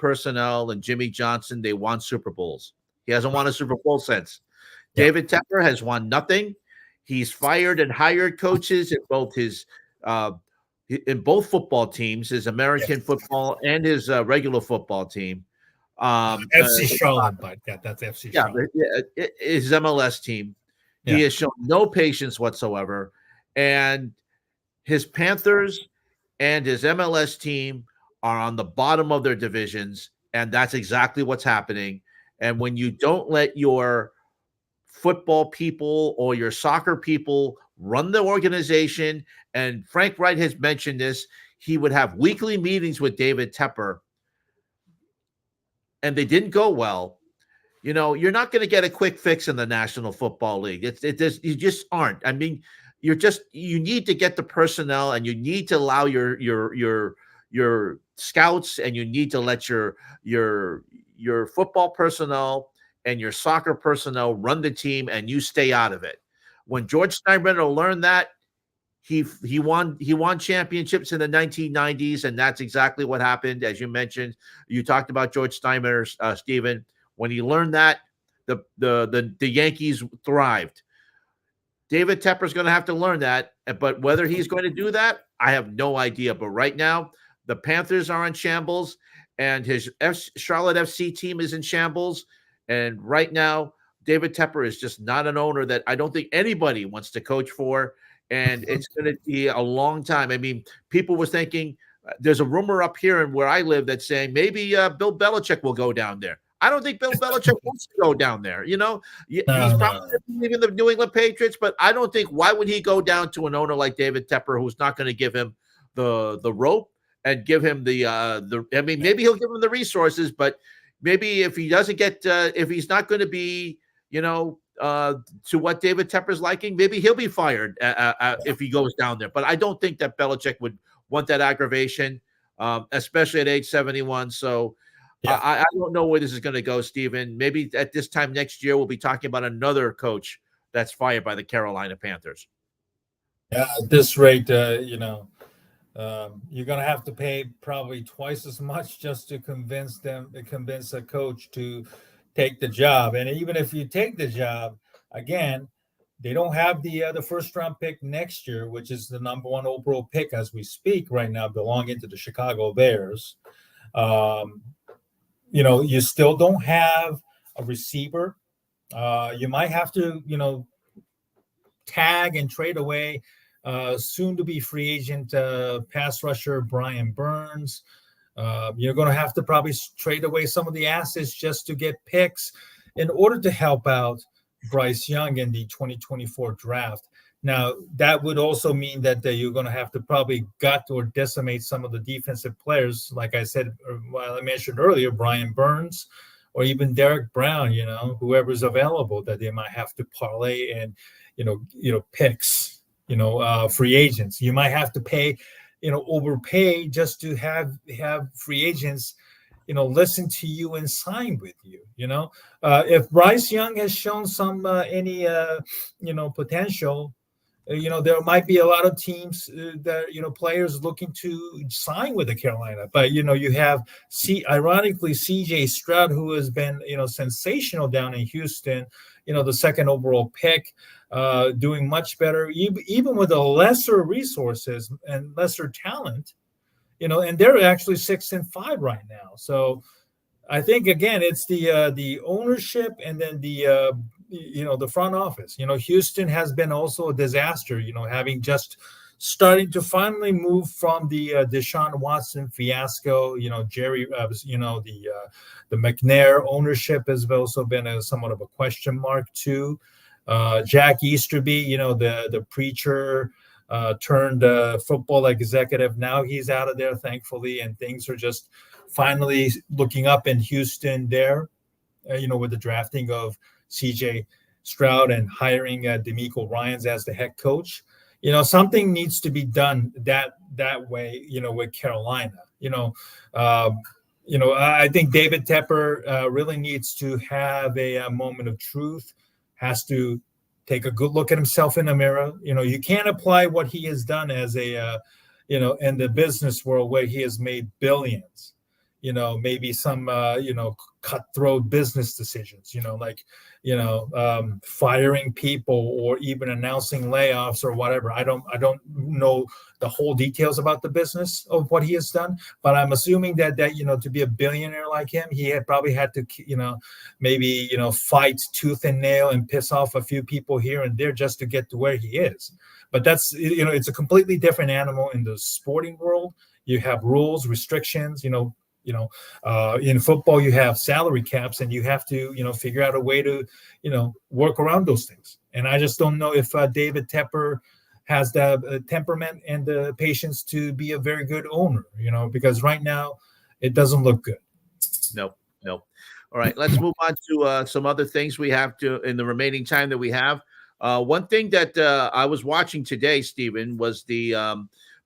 personnel and Jimmy Johnson, they won Super Bowls. He hasn't won a Super Bowl since. David Tepper has won nothing. He's fired and hired coaches in both football teams, his American football and his regular football team. FC Charlotte, but that's FC Charlotte. His MLS team. Yeah. He has shown no patience whatsoever. And his Panthers and his MLS team are on the bottom of their divisions, and that's exactly what's happening. And when you don't let your football people or your soccer people run the organization, and Frank Wright has mentioned this, he would have weekly meetings with David Tepper, and they didn't go well. You know, you're not going to get a quick fix in the National Football League. You just aren't. I mean, you need to get the personnel, and you need to allow your scouts, and you need to let your football personnel and your soccer personnel run the team, and you stay out of it. When George Steinbrenner learned that, he won championships in the 1990s, and that's exactly what happened. As you mentioned, you talked about George Steinbrenner, Stephen. When he learned that, the Yankees thrived. David Tepper's going to have to learn that, but whether he's going to do that, I have no idea. But right now, the Panthers are in shambles, and his Charlotte FC team is in shambles. And right now, David Tepper is just not an owner that I don't think anybody wants to coach for, and it's going to be a long time. I mean, people were thinking, there's a rumor up here and where I live that's saying maybe Bill Belichick will go down there. I don't think Bill Belichick wants to go down there. You know, he's probably leaving the New England Patriots, but I don't think, why would he go down to an owner like David Tepper, who's not going to give him the rope and give him maybe he'll give him the resources, but maybe if he doesn't get, if he's not going to be, to what David Tepper's liking, maybe he'll be fired if he goes down there. But I don't think that Belichick would want that aggravation, especially at age 71. So I don't know where this is going to go, Stephen. Maybe at this time next year, we'll be talking about another coach that's fired by the Carolina Panthers. Yeah, at this rate, you're going to have to pay probably twice as much just to convince a coach to take the job. And even if you take the job, again, they don't have the first round pick next year, which is the number one overall pick as we speak right now, belonging to the Chicago Bears. You still don't have a receiver. You might have to, tag and trade away soon to be free agent pass rusher Brian Burns. You're going to have to probably trade away some of the assets just to get picks in order to help out Bryce Young in the 2024 draft. Now, that would also mean that you're going to have to probably gut or decimate some of the defensive players. Like I said, I mentioned earlier, Brian Burns or even Derek Brown, whoever's available, that they might have to parlay and, picks, free agents. You might have to pay, overpay just to have free agents, listen to you and sign with you. If Bryce Young has shown some any potential, there might be a lot of teams that players looking to sign with the Carolina. But you have ironically CJ Stroud, who has been sensational down in Houston. The second overall pick, doing much better, even with the lesser resources and lesser talent. And they're actually 6-5 right now. So I think, again, it's the ownership and then the front office. Houston has been also a disaster, having just starting to finally move from the Deshaun Watson fiasco. Jerry, the McNair ownership has also been somewhat of a question mark too. Jack Easterby, the preacher, turned football executive. Now he's out of there, thankfully, and things are just finally looking up in Houston there, with the drafting of CJ Stroud and hiring DeMeco Ryans as the head coach. Something needs to be done that way, with Carolina. I think David Tepper really needs to have a moment of truth, has to take a good look at himself in the mirror. You can't apply what he has done as a, in the business world where he has made billions. maybe some cutthroat business decisions, firing people or even announcing layoffs or whatever. I don't know the whole details about the business of what he has done, but I'm assuming that to be a billionaire like him, he had probably had to maybe fight tooth and nail and piss off a few people here and there just to get to where he is. But that's it's a completely different animal in the sporting world. You have rules, restrictions, in football you have salary caps, and you have to figure out a way to work around those things. And I just don't know if David Tepper has the temperament and the patience to be a very good owner, because right now it doesn't look good. No. All right, let's move on to some other things we have to in the remaining time that we have. One thing that I was watching today, Stephen, was the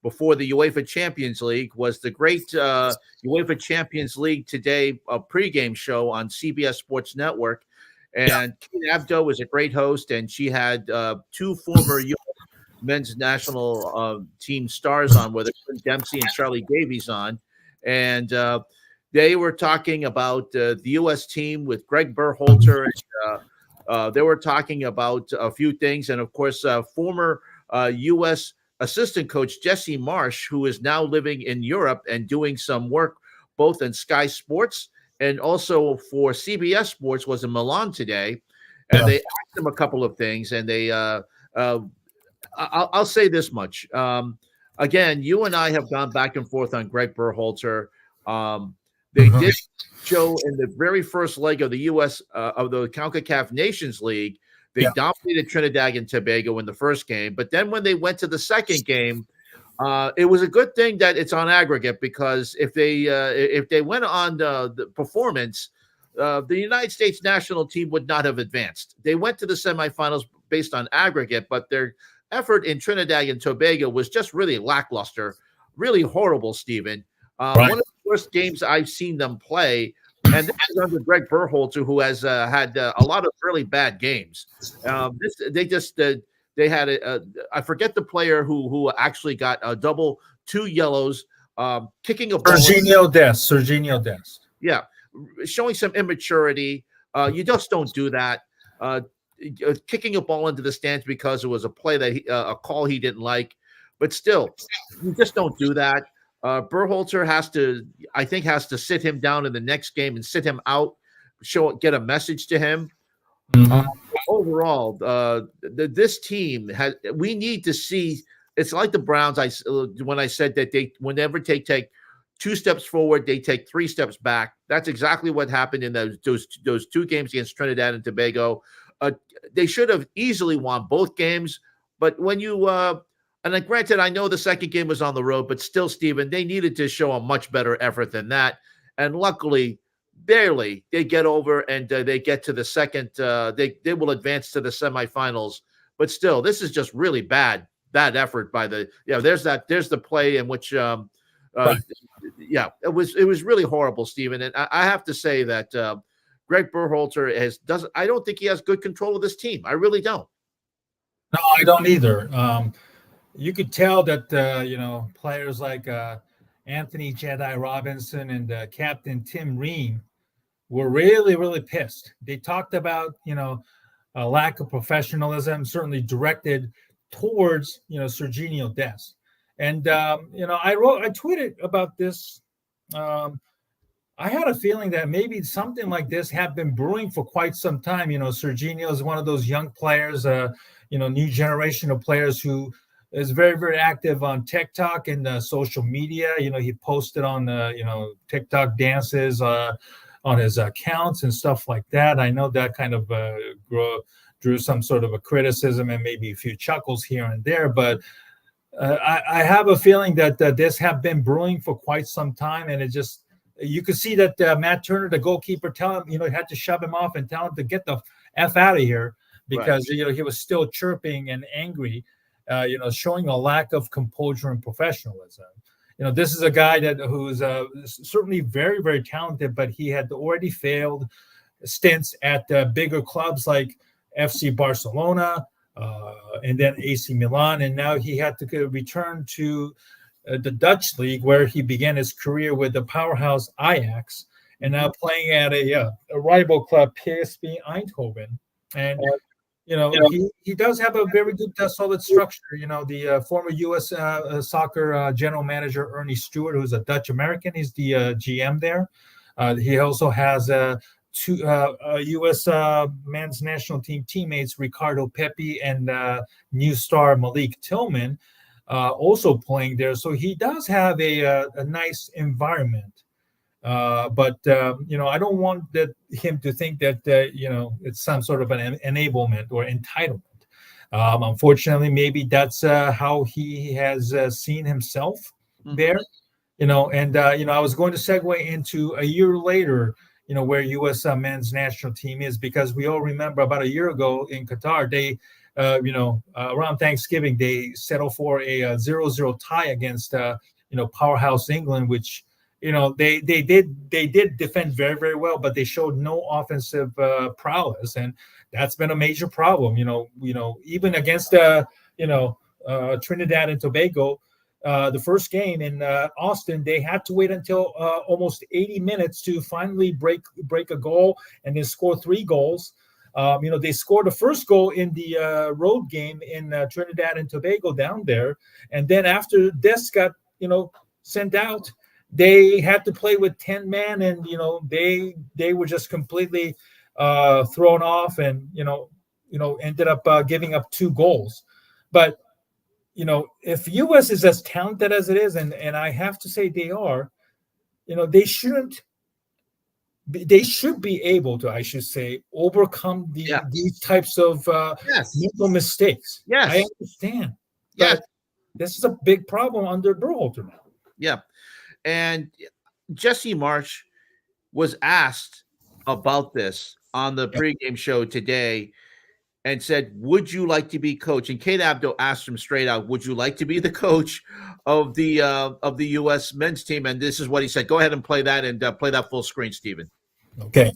before the UEFA Champions League was the great UEFA Champions League today pregame show on CBS Sports Network. And Kate Abdo was a great host, and she had two former US men's national team stars on, whether Clint Dempsey and Charlie Davies on. And they were talking about the U.S. team with Greg Berhalter. And, they were talking about a few things. And, of course, former U.S. assistant coach Jesse Marsh, who is now living in Europe and doing some work both in Sky Sports and also for CBS Sports, was in Milan today. And they asked him a couple of things. And they I'll say this much. Again, you and I have gone back and forth on Greg Berhalter. They did show in the very first leg of the U.S. Of the CONCACAF Nations League, they dominated Trinidad and Tobago in the first game. But then when they went to the second game, it was a good thing that it's on aggregate, because if they went on the performance, the United States national team would not have advanced. They went to the semifinals based on aggregate, but their effort in Trinidad and Tobago was just really lackluster, really horrible, Stephen. One of the worst games I've seen them play, and this is under Greg Berhalter, who has had a lot of really bad games. They had I forget the player who actually got a double, 2 yellows, kicking a ball. Serginho Dest. Yeah, showing some immaturity. You just don't do that. Kicking a ball into the stands because it was a play that a call he didn't like, but still, you just don't do that. Berhalter has to sit him down in the next game and sit him out, get a message to him. Overall, this team we need to see. It's like the Browns. When I said that whenever they take 2 steps forward, they take 3 steps back. That's exactly what happened in those 2 games against Trinidad and Tobago. They should have easily won both games, but when you and granted, I know the second game was on the road, but still, Stephen, they needed to show a much better effort than that. And luckily, barely, they get over and they get to the second. They will advance to the semifinals. But still, this is just really bad effort by the. There's the play in which. It was really horrible, Stephen. And I have to say that Greg Berhalter I don't think he has good control of this team. I really don't. No, I don't either. You could tell that players like Anthony Jedi Robinson and Captain Tim Ream were really, really pissed. They talked about a lack of professionalism, certainly directed towards Serginho Dest. And I tweeted about this. I had a feeling that maybe something like this had been brewing for quite some time. Serginho is one of those young players, new generation of players who is very, very active on TikTok and social media. He posted on TikTok dances on his accounts and stuff like that. I know that kind of drew some sort of a criticism and maybe a few chuckles here and there, but I have a feeling that this have been brewing for quite some time, and you could see that Matt Turner, the goalkeeper, tell him, had to shove him off and tell him to get the F out of here, because he was still chirping and angry, showing a lack of composure and professionalism. This is a guy who's certainly very, very talented, but he had already failed stints at bigger clubs like FC Barcelona, and then AC Milan, and now he had to return to the Dutch league, where he began his career with the powerhouse Ajax, and now playing at a rival club, PSV Eindhoven. And he does have a very good, solid structure. The former U.S. Soccer general manager Ernie Stewart, who's a Dutch American, he's the GM there. He also has two U.S. men's national team teammates, Ricardo Pepi and new star Malik Tillman, also playing there. So he does have a nice environment. But I don't want him to think that it's some sort of an enablement or entitlement. Unfortunately, maybe that's how he has seen himself there. And I was going to segue into a year later, where U.S. Men's national team is, because we all remember about a year ago in Qatar, they, around Thanksgiving, they settled for a 0-0 tie against, powerhouse England, which, they did defend very, very well, but they showed no offensive prowess, and that's been a major problem. Even against Trinidad and Tobago, the first game in Austin, they had to wait until almost 80 minutes to finally break a goal and then score 3 goals. They scored the first goal in the road game in Trinidad and Tobago down there, and then after this got sent out, they had to play with 10 men, and they were just completely thrown off, and ended up giving up 2 goals. But if U.S. is as talented as it is, and I have to say they are, they should be able to, I should say, overcome these types of mental mistakes. Yes, I understand. Yes, but this is a big problem under Berhalter now. Yeah. And Jesse Marsh was asked about this on the pregame show today and said, would you like to be coach? And Kate Abdo asked him straight out, would you like to be the coach of the U.S. men's team? And this is what he said. Go ahead and play that, and play that full screen, Stephen. Okay.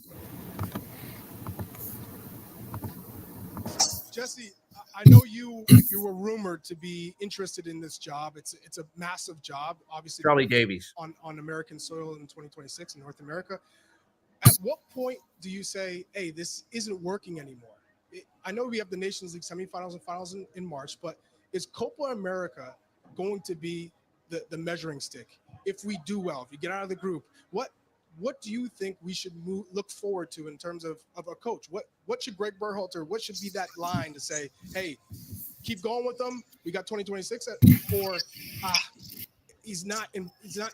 Jesse, I know you were rumored to be interested in this job. It's a massive job, obviously. Charlie Davies on American soil in 2026 in North America. At what point do you say, hey, this isn't working anymore? I know we have the Nations League semifinals and finals in March, but is Copa America going to be the measuring stick? If we do well, if you get out of the group, what do you think we should look forward to in terms of a coach? What should Greg Berhalter, what should be that line to say, hey, keep going with them, we got 2026, or he's not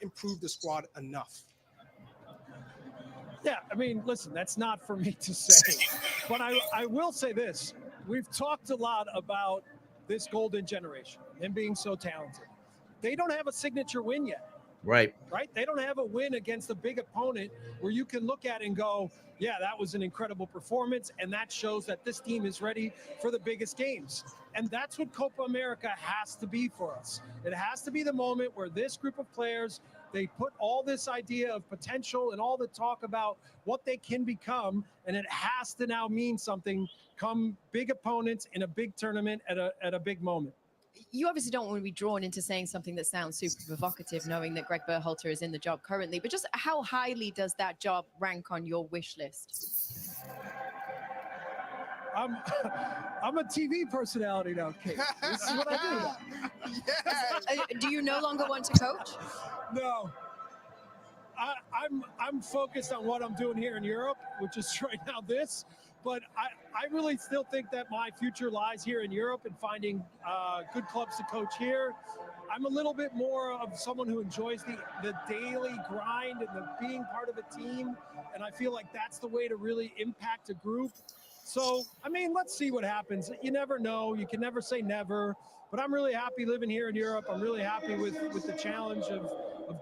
improved the squad enough? Yeah, I mean, listen, that's not for me to say, but I will say this. We've talked a lot about this golden generation, them being so talented. They don't have a signature win yet. Right. They don't have a win against a big opponent where you can look at and go, yeah, that was an incredible performance, and that shows that this team is ready for the biggest games. And that's what Copa America has to be for us. It has to be the moment where this group of players, they put all this idea of potential and all the talk about what they can become, and it has to now mean something come big opponents in a big tournament at a big moment. You obviously don't want to be drawn into saying something that sounds super provocative, knowing that Greg Berhalter is in the job currently, but just how highly does that job rank on your wish list? I'm a TV personality now, Kate. This is what I do. Yes. Do you no longer want to coach? No. I'm focused on what I'm doing here in Europe, which is right now this. But I really still think that my future lies here in Europe and finding good clubs to coach here. I'm a little bit more of someone who enjoys the daily grind and the being part of a team. And I feel like that's the way to really impact a group. So, I mean, let's see what happens. You never know. You can never say never. But I'm really happy living here in Europe. I'm really happy with the challenge of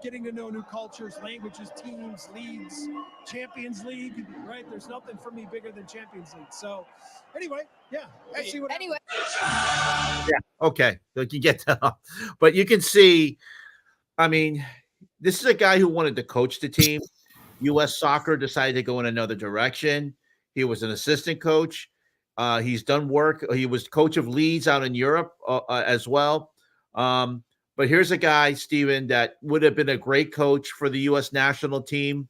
getting to know new cultures, languages, teams, leagues, Champions League, right? There's nothing for me bigger than Champions League. So anyway, yeah. Let's see what anyway. Yeah. Okay. You can get that off. But you can see, I mean, this is a guy who wanted to coach the team. U.S. Soccer decided to go in another direction. He was an assistant coach. He's done work. He was coach of Leeds out in Europe as well. But here's a guy, Steven, that would have been a great coach for the U.S. national team.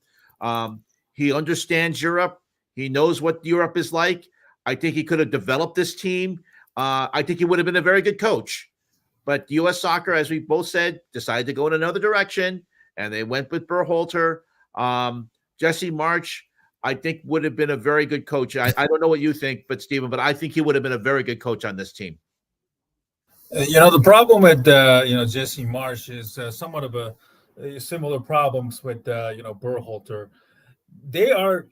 He understands Europe. He knows what Europe is like. I think he could have developed this team. I think he would have been a very good coach. But U.S. Soccer, as we both said, decided to go in another direction, and they went with Berhalter. Jesse March, I think, would have been a very good coach. I don't know what you think, but Steven, but I think he would have been a very good coach on this team. The problem with Jesse Marsh is somewhat of a similar problems with Berhalter. They are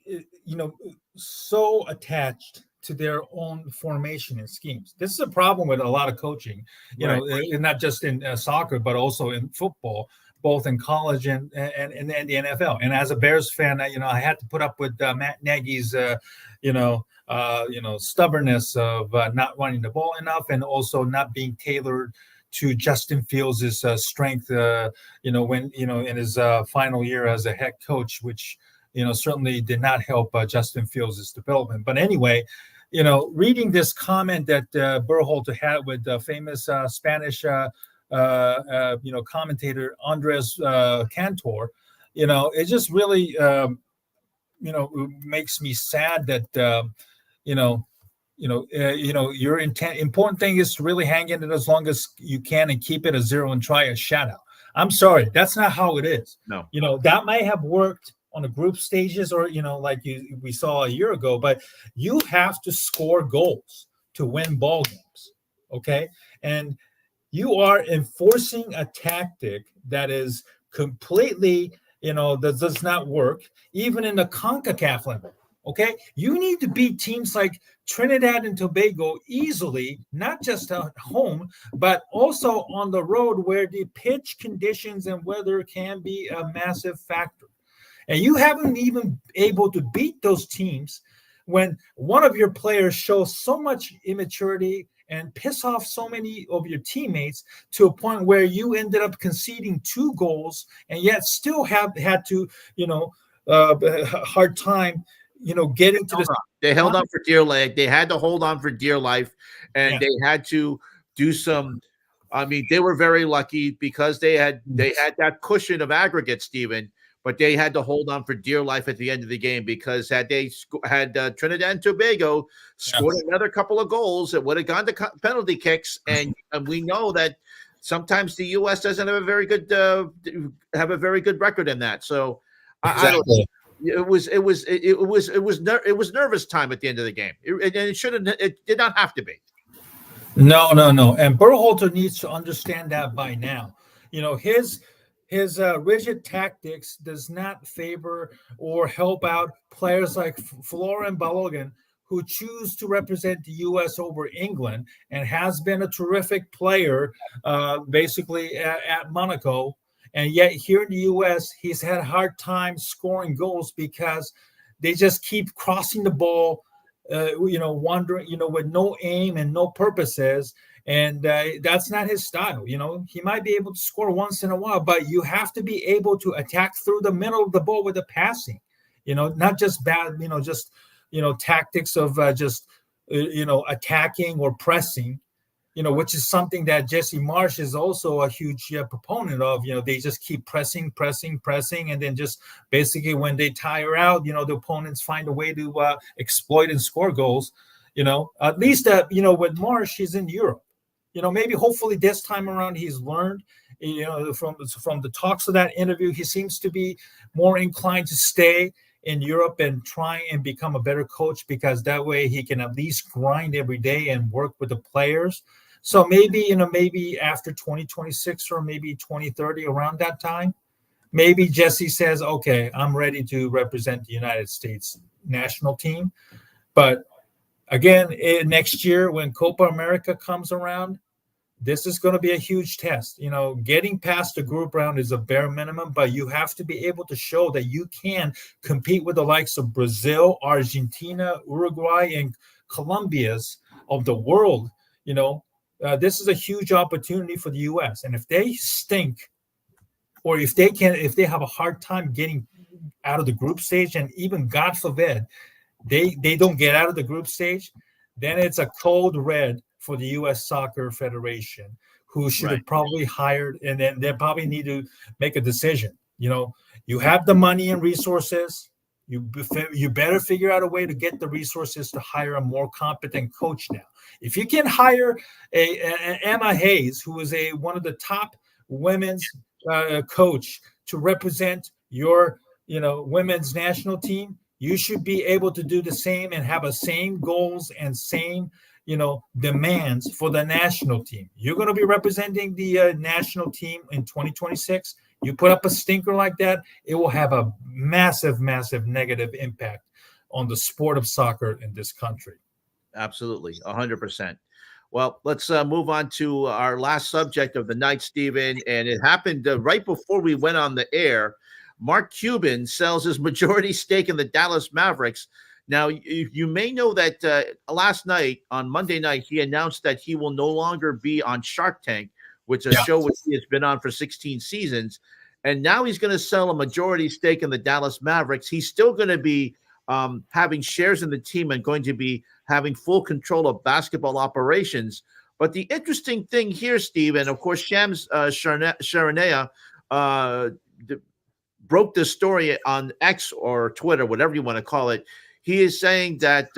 so attached to their own formation and schemes. This is a problem with a lot of coaching, not just in soccer, but also in football, both in college and the NFL. And as a Bears fan, I had to put up with Matt Nagy's, stubbornness of not running the ball enough, and also not being tailored to Justin Fields' strength, when in his final year as a head coach, which certainly did not help Justin Fields' development. But anyway, reading this comment that Berhalter had with the famous Spanish, commentator Andres Cantor, it just really, makes me sad that, your important thing is to really hang in it as long as you can and keep it a 0 and try a shutout. I'm sorry, that's not how it is. No, that might have worked on the group stages, or we saw a year ago, but you have to score goals to win ball games, okay? And you are enforcing a tactic that is completely, that does not work, even in the CONCACAF level, okay? You need to beat teams like Trinidad and Tobago easily, not just at home, but also on the road, where the pitch conditions and weather can be a massive factor. And you haven't even able to beat those teams when one of your players shows so much immaturity and piss off so many of your teammates to a point where you ended up conceding 2 goals, and yet still had to, hard time, getting to the. They held on for dear life. They had to hold on for dear life, and they had to do some. I mean, they were very lucky because they had that cushion of aggregate, Steven. But they had to hold on for dear life at the end of the game, because had Trinidad and Tobago scored another couple of goals, it would have gone to penalty kicks. And we know that sometimes the U.S. doesn't have a very good record in that. So Exactly. it was nervous time at the end of the game, and it did not have to be. No. And Berhalter needs to understand that by now. His rigid tactics does not favor or help out players like Florian Balogun, who choose to represent the U.S. over England and has been a terrific player, basically at Monaco. And yet here in the U.S., he's had a hard time scoring goals because they just keep crossing the ball, wandering, with no aim and no purposes. And that's not his style. He might be able to score once in a while, but you have to be able to attack through the middle of the ball with the passing, not just bad, tactics of attacking or pressing, which is something that Jesse Marsh is also a huge proponent of. They just keep pressing. And then just basically when they tire out, the opponents find a way to exploit and score goals. At least, with Marsh, he's in Europe. Maybe hopefully this time around he's learned, from the talks of that interview, he seems to be more inclined to stay in Europe and try and become a better coach, because that way he can at least grind every day and work with the players. So maybe after 2026 or maybe 2030, around that time, maybe Jesse says, okay, I'm ready to represent the United States national team. But again, next year when Copa America comes around, this is going to be a huge test. Getting past the group round is a bare minimum, but you have to be able to show that you can compete with the likes of Brazil, Argentina, Uruguay, and Colombia's of the world. This is a huge opportunity for the U.S. And if they stink, or if they have a hard time getting out of the group stage, and even God forbid they don't get out of the group stage, then it's a cold red for the U.S. Soccer Federation, who should Right. have probably hired, and then they probably need to make a decision. You have the money and resources. You better figure out a way to get the resources to hire a more competent coach now. If you can hire a Emma Hayes, who is one of the top women's coach to represent your women's national team, you should be able to do the same and have the same goals and same demands for the national team. You're going to be representing the national team in 2026. You put up a stinker like that, it will have a massive negative impact on the sport of soccer in this country. Absolutely, 100%. Well, let's move on to our last subject of the night, Stephen. And it happened right before we went on the air. Mark Cuban sells his majority stake in the Dallas Mavericks. Now, you may know that last night, on Monday night, he announced that he will no longer be on Shark Tank, which is a show which he has been on for 16 seasons. And now he's going to sell a majority stake in the Dallas Mavericks. He's still going to be having shares in the team and going to be having full control of basketball operations. But the interesting thing here, Steve, and of course, Shams Charania broke this story on X or Twitter, whatever you want to call it. He is saying that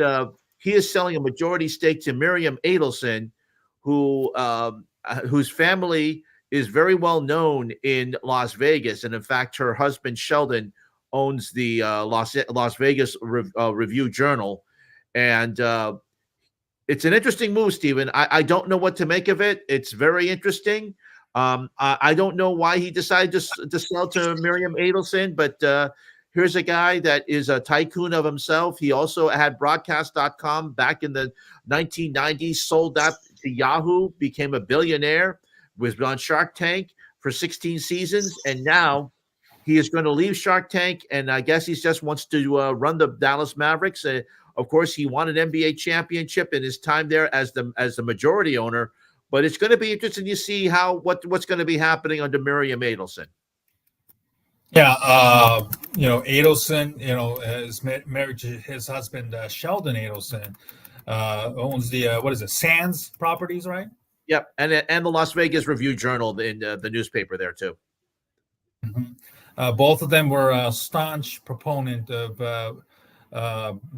he is selling a majority stake to Miriam Adelson, whose family is very well known in Las Vegas. And in fact, her husband, Sheldon, owns the Las Vegas Review Journal. And it's an interesting move, Stephen. I don't know what to make of it. It's very interesting. I don't know why he decided to sell to Miriam Adelson, but here's a guy that is a tycoon of himself. He also had broadcast.com back in the 1990s, sold that to Yahoo, became a billionaire, was on Shark Tank for 16 seasons, and now he is going to leave Shark Tank, and I guess he just wants to run the Dallas Mavericks. Of course, he won an NBA championship in his time there as the majority owner, but it's going to be interesting to see what's going to be happening under Miriam Adelson. Yeah, Adelson, is married to his husband, Sheldon Adelson, owns the, Sands properties, right? Yep, and the Las Vegas Review Journal, in the newspaper there too. Mm-hmm. Both of them were a staunch proponent of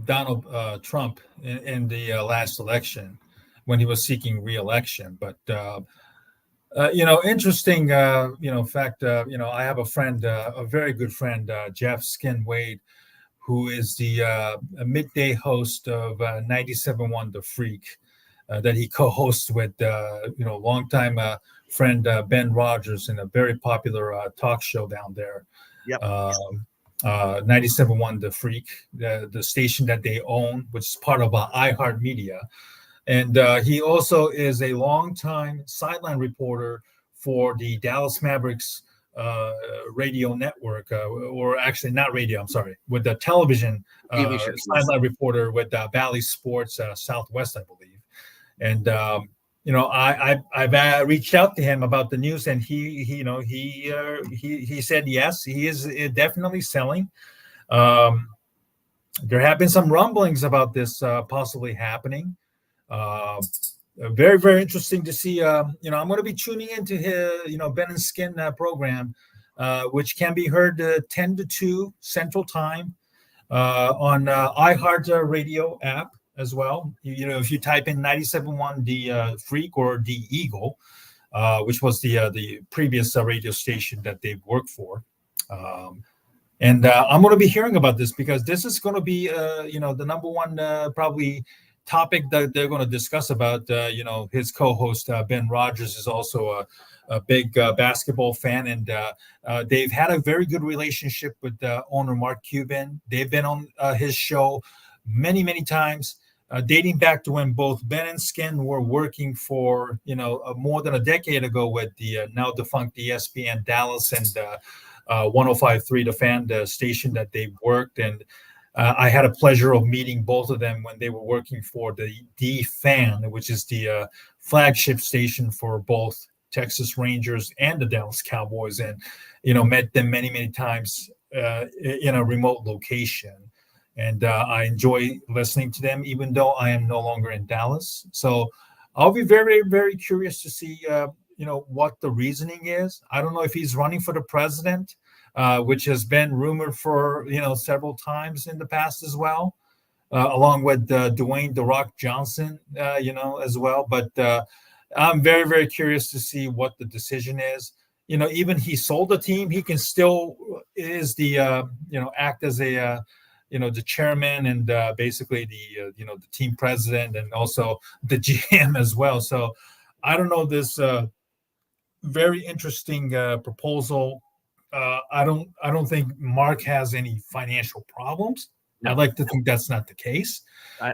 Donald Trump in the last election when he was seeking re-election. But interesting, fact, I have a friend, a very good friend, Jeff Skin Wade, who is the midday host of 97.1 The Freak, that he co-hosts with, longtime friend Ben Rogers in a very popular talk show down there. Yep. 97.1 The Freak, the station that they own, which is part of iHeartMedia. And he also is a longtime sideline reporter for the Dallas Mavericks radio network, or actually not radio, I'm sorry, with the television sideline reporter with Valley Sports Southwest, I believe. And I've reached out to him about the news, and he said yes, he is definitely selling. There have been some rumblings about this possibly happening. Very, very interesting to see. I'm going to be tuning into his, Ben and Skin program, which can be heard 10 to 2 Central Time on iHeart Radio app as well. If you type in 97.1 The Freak or The Eagle, which was the previous radio station that they've worked for. And I'm going to be hearing about this because this is going to be, the number one probably topic that they're going to discuss about. His co-host Ben Rogers is also a big basketball fan, and they've had a very good relationship with owner Mark Cuban. They've been on his show many, many times, dating back to when both Ben and Skin were working for more than a decade ago with the now defunct ESPN Dallas and 105.3 The Fan, the station that they worked. And I had a pleasure of meeting both of them when they were working for the Fan, which is the flagship station for both Texas Rangers and the Dallas Cowboys, and met them many, many times in a remote location. And I enjoy listening to them, even though I am no longer in Dallas. So I'll be very, very curious to see what the reasoning is. I don't know if he's running for the president, which has been rumored for several times in the past as well, along with Dwayne "The Rock" Johnson, as well. But I'm very, very curious to see what the decision is. Even he sold the team, he can still is the act as a the chairman and basically the team president and also the GM as well. So I don't know, this very interesting proposal. I don't think Mark has any financial problems. No. I'd like to think that's not the case. I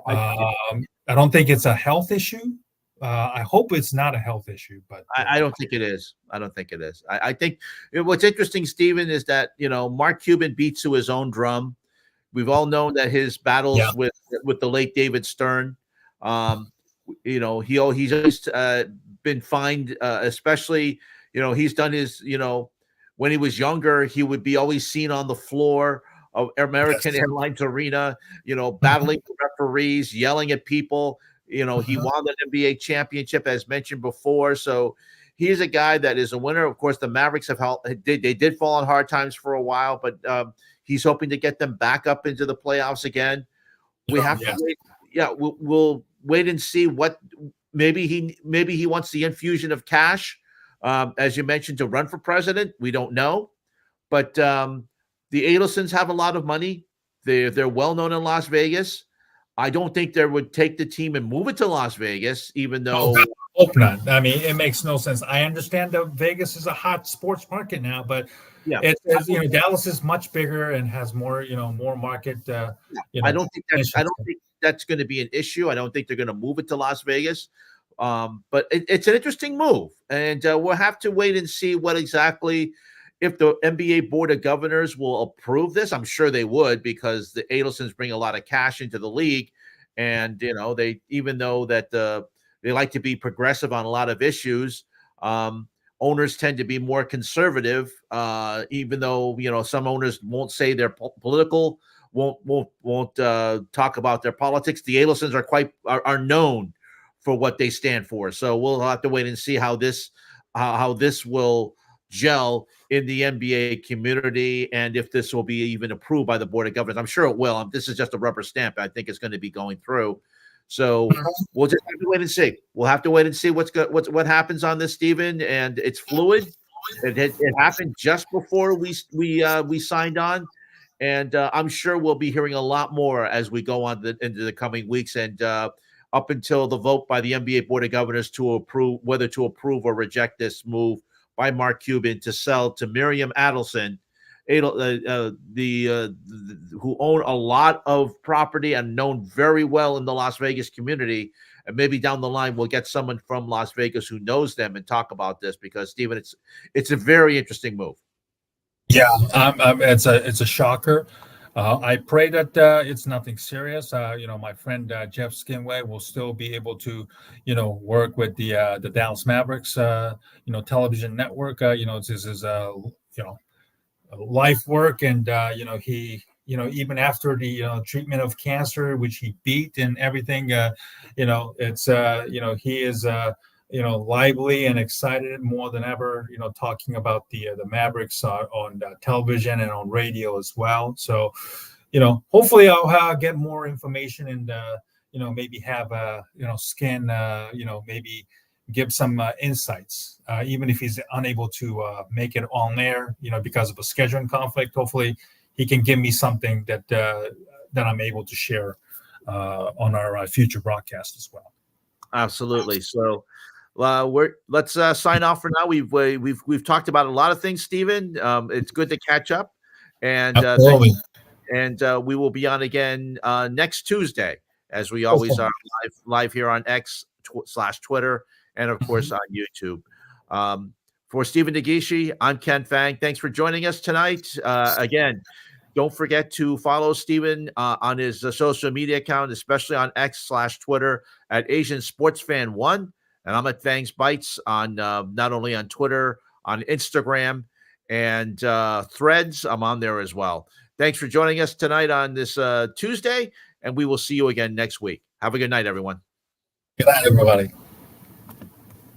don't think it's a health issue. I hope it's not a health issue, but I don't think it is. I don't think it is. I think what's interesting, Stephen, is that Mark Cuban beats to his own drum. We've all known that his battles with the late David Stern. He's always been fined, especially he's done his when he was younger, he would be always seen on the floor of American Airlines Arena, battling with referees, yelling at people. He won the NBA championship, as mentioned before. So he's a guy that is a winner. Of course, the Mavericks they did fall on hard times for a while, but he's hoping to get them back up into the playoffs again. We have to wait. Yeah, we'll wait and see what maybe he wants the infusion of cash, as you mentioned, to run for president. We don't know, but the Adelsons have a lot of money. They're well known in Las Vegas. I don't think they would take the team and move it to Las Vegas, even though. I hope not. I mean, it makes no sense. I understand that Vegas is a hot sports market now, but Dallas is much bigger and has more, more market. I don't think that's going to be an issue. I don't think they're going to move it to Las Vegas. But it's an interesting move, and we'll have to wait and see what exactly. If the NBA Board of Governors will approve this, I'm sure they would, because the Adelsons bring a lot of cash into the league, and they, even though that they like to be progressive on a lot of issues, owners tend to be more conservative. Even though some owners won't say they're political, won't talk about their politics. The Adelsons are known for what they stand for. So we'll have to wait and see how this will gel in the NBA community, and if this will be even approved by the Board of Governors. I'm sure it will. This is just a rubber stamp. I think it's going to be going through. So we'll just have to wait and see. We'll have to wait and see what happens on this, Stephen. And it's fluid. It happened just before we signed on, and I'm sure we'll be hearing a lot more as we go on into the coming weeks and up until the vote by the NBA Board of Governors to approve whether to approve or reject this move by Mark Cuban to sell to Miriam Adelson, who own a lot of property and known very well in the Las Vegas community. And maybe down the line we'll get someone from Las Vegas who knows them and talk about this, because Stephen, it's a very interesting move. Yeah, it's a shocker. I pray that it's nothing serious. My friend Jeff Skinway will still be able to, work with the Dallas Mavericks, television network. It's his life work, and he, even after the treatment of cancer, which he beat and everything, it's he is lively and excited more than ever, talking about the Mavericks on television and on radio as well. So, hopefully I'll get more information and, maybe have Skin, maybe give some insights, even if he's unable to make it on air, because of a scheduling conflict. Hopefully he can give me something that I'm able to share on our future broadcast as well. Absolutely. So let's sign off for now. We've talked about a lot of things, Stephen. It's good to catch up, and we will be on again next Tuesday, as we always are, live here on X/Twitter, and of course on YouTube. For Stephen Negishi, I'm Ken Fang. Thanks for joining us tonight. Again, don't forget to follow Stephen on his social media account, especially on X/Twitter at Asian Sports Fan 1. And I'm at Fang's Bites on not only on Twitter, on Instagram, and Threads. I'm on there as well. Thanks for joining us tonight on this Tuesday, and we will see you again next week. Have a good night, everyone. Good night, everybody.